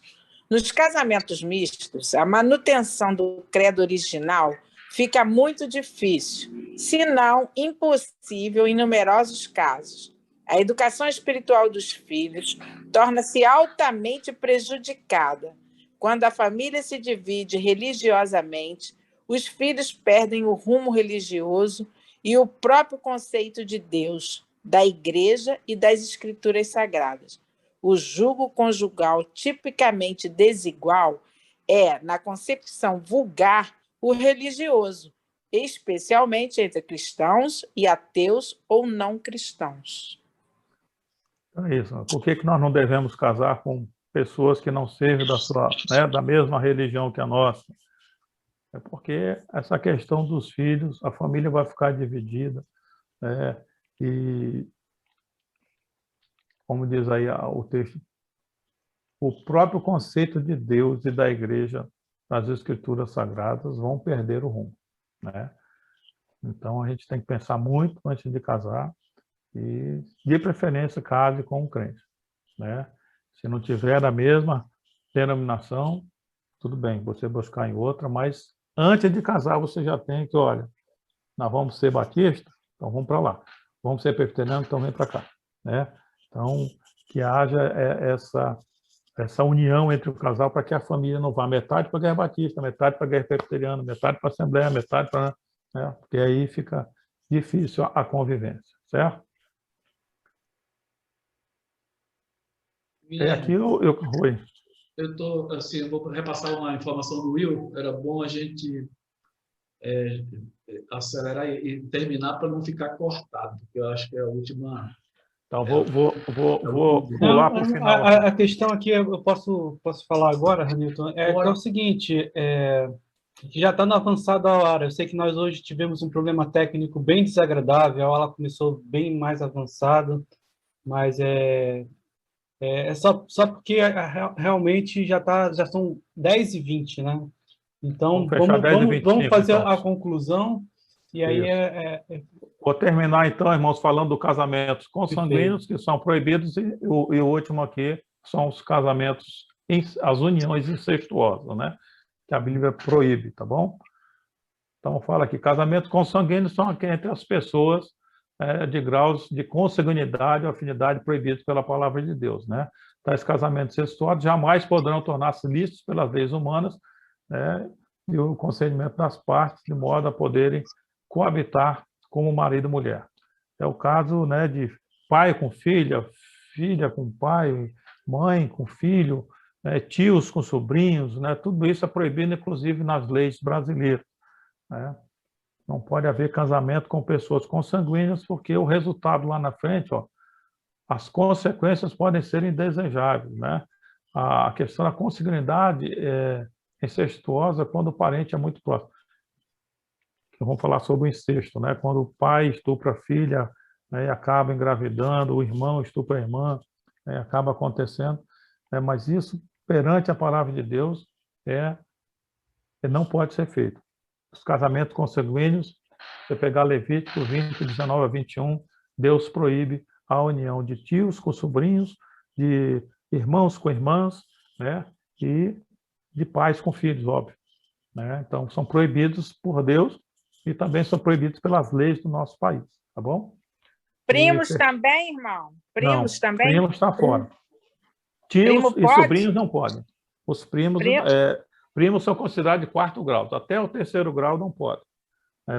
Nos casamentos mistos, a manutenção do credo original fica muito difícil, se não impossível em numerosos casos. A educação espiritual dos filhos torna-se altamente prejudicada. Quando a família se divide religiosamente, os filhos perdem o rumo religioso e o próprio conceito de Deus, da igreja e das escrituras sagradas. O jugo conjugal tipicamente desigual é, na concepção vulgar, o religioso, especialmente entre cristãos e ateus ou não cristãos. É isso. Por que nós não devemos casar com pessoas que não servem da mesma religião que a nossa. É porque essa questão dos filhos, a família vai ficar dividida, né? E, como diz aí o texto, o próprio conceito de Deus e da igreja, das escrituras sagradas, vão perder o rumo, né? Então, a gente tem que pensar muito antes de casar e, de preferência, case com um crente, né? Se não tiver a mesma denominação, tudo bem, você buscar em outra, mas antes de casar você já tem que, olha, nós vamos ser batistas, então vamos para lá. Vamos ser presbiterianos, então vem para cá, né? Então, que haja essa união entre o casal para que a família não vá metade para a Guerra Batista, metade para a Guerra Presbiteriana, metade para a Assembleia, metade para... Né? Porque aí fica difícil a convivência, certo? É aqui Rui. Eu vou repassar uma informação do Will. Era bom a gente acelerar e terminar para não ficar cortado, porque eu acho que é a última. Então, vou pular para o final. A questão aqui, eu posso falar agora, Hamilton, que é o seguinte, já está no avançado da hora. Eu sei que nós hoje tivemos um problema técnico bem desagradável, a aula começou bem mais avançada, mas é só porque realmente já são 10h20, né? Então, vamos fazer então a conclusão, e aí Vou terminar, então, irmãos, falando do casamentos consanguíneos, que são proibidos, e o último aqui são os casamentos, as uniões incestuosas, né? Que a Bíblia proíbe, tá bom? Então, fala aqui, casamentos consanguíneos são aqui entre as pessoas de graus de consanguinidade ou afinidade proibidos pela palavra de Deus, né? Tais casamentos incestuosos jamais poderão tornar-se lícitos pelas leis humanas, né? E o consentimento das partes, de modo a poderem coabitar como marido e mulher. É o caso, né, de pai com filha, filha com pai, mãe com filho, né, tios com sobrinhos, né? Tudo isso é proibido, inclusive, nas leis brasileiras, né? Não pode haver casamento com pessoas consanguíneas, porque o resultado lá na frente, as consequências podem ser indesejáveis, né? A questão da consanguinidade incestuosa quando o parente é muito próximo. Vamos falar sobre o incesto, né? Quando o pai estupra a filha, né, e acaba engravidando, o irmão estupra a irmã, né, acaba acontecendo. Mas isso, perante a palavra de Deus, não pode ser feito. Os casamentos consanguíneos, você pegar Levítico 20, 19 a 21, Deus proíbe a união de tios com sobrinhos, de irmãos com irmãs, né? E de pais com filhos, óbvio, né? Então, são proibidos por Deus e também são proibidos pelas leis do nosso país, tá bom? Primos também, irmão? Primos não, também? Primos está fora. Tios e sobrinhos não podem. Os primos são considerados de 4º grau, até o 3º grau não pode.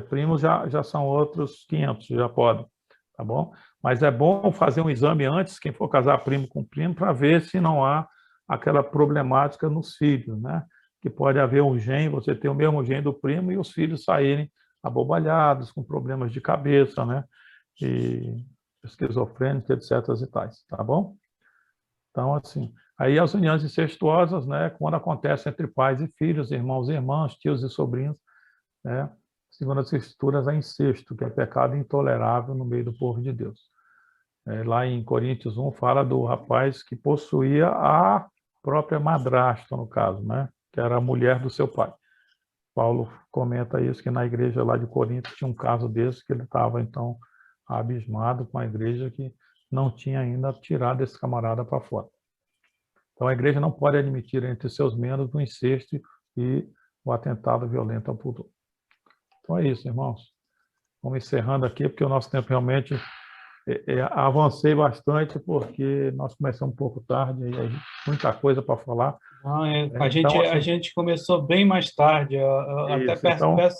Primos já são outros 500, já podem, tá bom? Mas é bom fazer um exame antes, quem for casar primo com primo, para ver se não há aquela problemática nos filhos, né? Que pode haver um gene, você ter o mesmo gene do primo e os filhos saírem abobalhados, com problemas de cabeça, né? E esquizofrênicos, etc. e tais, tá bom? Então, assim, aí as uniões incestuosas, né? Quando acontecem entre pais e filhos, irmãos e irmãs, tios e sobrinhos, né? Segundo as Escrituras, é incesto, que é pecado intolerável no meio do povo de Deus. Lá em Coríntios 1, fala do rapaz que possuía a própria madrasta, no caso, né? Que era a mulher do seu pai. Paulo comenta isso, que na igreja lá de Corinto tinha um caso desse, que ele estava, então, abismado com a igreja que não tinha ainda tirado esse camarada para fora. Então, a igreja não pode admitir entre seus membros o incesto e o atentado violento ao pudor. Então, é isso, irmãos. Vamos encerrando aqui, porque o nosso tempo realmente... avancei bastante, porque nós começamos um pouco tarde, e aí muita coisa para falar. Não, então, a gente começou bem mais tarde. Eu até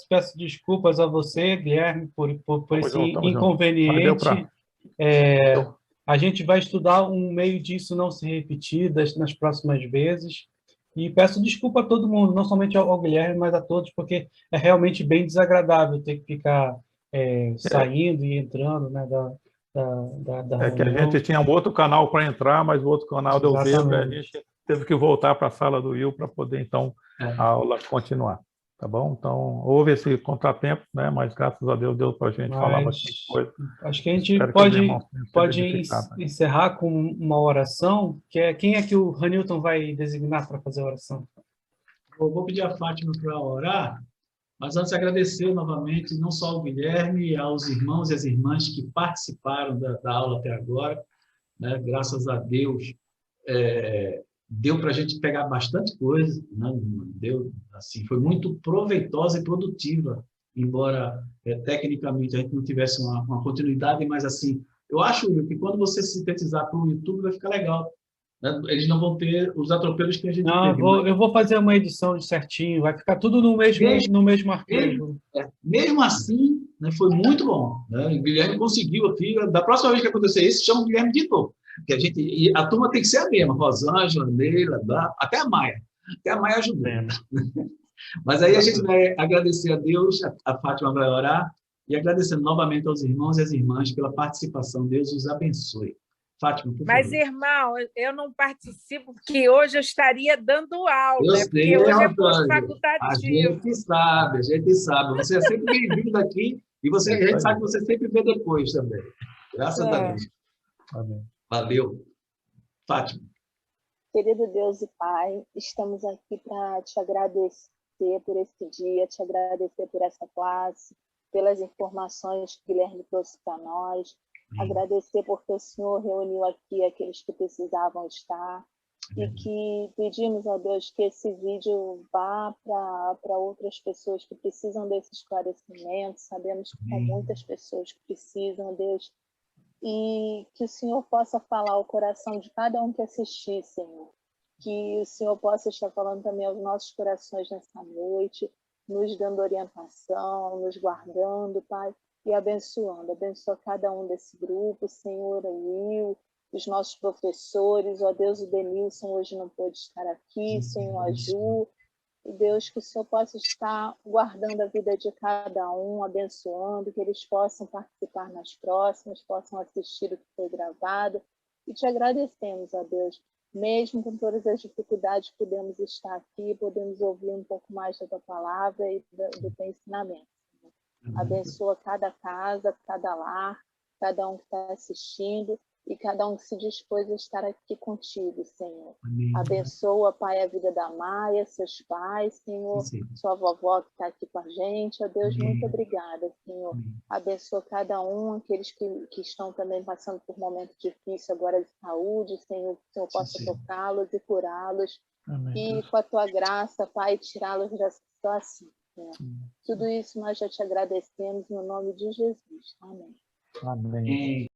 peço desculpas a você, Guilherme, por esse inconveniente. A gente vai estudar um meio disso não se repetir nas próximas vezes. E peço desculpa a todo mundo, não somente ao Guilherme, mas a todos, porque é realmente bem desagradável ter que ficar saindo e entrando, né, da que a gente tinha um outro canal para entrar, mas o outro canal deu verde, a gente teve que voltar para a sala do Will para poder, então, a aula continuar. Tá bom? Então, houve esse contratempo, né? Mas, graças a Deus, deu para a gente falar bastante coisa. Acho que a gente Espero que os irmãos tenham sido pode edificados, né? encerrar com uma oração, quem é que o Ranilton vai designar para fazer a oração? Eu vou pedir a Fátima para orar, mas antes agradecer novamente, não só ao Guilherme, aos irmãos e às irmãs que participaram da aula até agora, né? Graças a Deus, deu para a gente pegar bastante coisa, né? Deu, assim, foi muito proveitosa e produtiva, embora tecnicamente a gente não tivesse uma continuidade, mas assim, eu acho que quando você sintetizar para o YouTube vai ficar legal, né? Eles não vão ter os atropelos que a gente Não, teve. eu vou fazer uma edição certinho, vai ficar tudo no mesmo arquivo. Mesmo assim, né, foi muito bom, né? O Guilherme conseguiu aqui. Da próxima vez que acontecer isso, chama o Guilherme de novo. Porque a turma tem que ser a mesma, Rosângela, Neila, até a Maia. Até a Maia ajudou. Mas aí a gente vai agradecer a Deus, a Fátima vai orar, e agradecendo novamente aos irmãos e às irmãs pela participação. Deus os abençoe. Fátima, por favor. Mas, irmão, eu não participo porque hoje eu estaria dando aula, Eu né? sei, Porque hoje é Antônio. pós-facultativo. A gente sabe. Você é sempre bem-vindo aqui e a gente sabe que você sempre vê depois também. Graças a Deus. Amém. Valeu. Fátima. Querido Deus e Pai, estamos aqui para te agradecer por esse dia, te agradecer por essa classe, pelas informações que o Guilherme trouxe para nós, agradecer porque o Senhor reuniu aqui aqueles que precisavam estar e que pedimos a Deus que esse vídeo vá para outras pessoas que precisam desse esclarecimento. Sabemos que são muitas pessoas que precisam, Deus, e que o Senhor possa falar ao coração de cada um que assistir, Senhor. Que o Senhor possa estar falando também aos nossos corações nessa noite, nos dando orientação, nos guardando, Pai, e abençoando. Abençoa cada um desse grupo, Senhor, o Will, os nossos professores, ó Deus, o Denilson hoje não pôde estar aqui, Senhor, a Ju, e Deus, que o Senhor possa estar guardando a vida de cada um, abençoando, que eles possam participar nas próximas, possam assistir o que foi gravado, e te agradecemos, ó Deus, mesmo com todas as dificuldades, podemos estar aqui, podemos ouvir um pouco mais da tua palavra e do teu ensinamento. Abençoa cada casa, cada lar, cada um que está assistindo e cada um que se dispôs a estar aqui contigo, Senhor. Amém. Abençoa, Pai, a vida da Maia, seus pais, Senhor, sua vovó que está aqui com a gente. Ó Deus, muito obrigada, Senhor. Abençoa cada um, aqueles que estão também passando por momentos difíceis agora de saúde, Senhor, que o Senhor possa tocá-los e curá-los. E com a tua graça, Pai, tirá-los da situação. Senhor. Tudo isso nós já te agradecemos no nome de Jesus. Amém. Amém.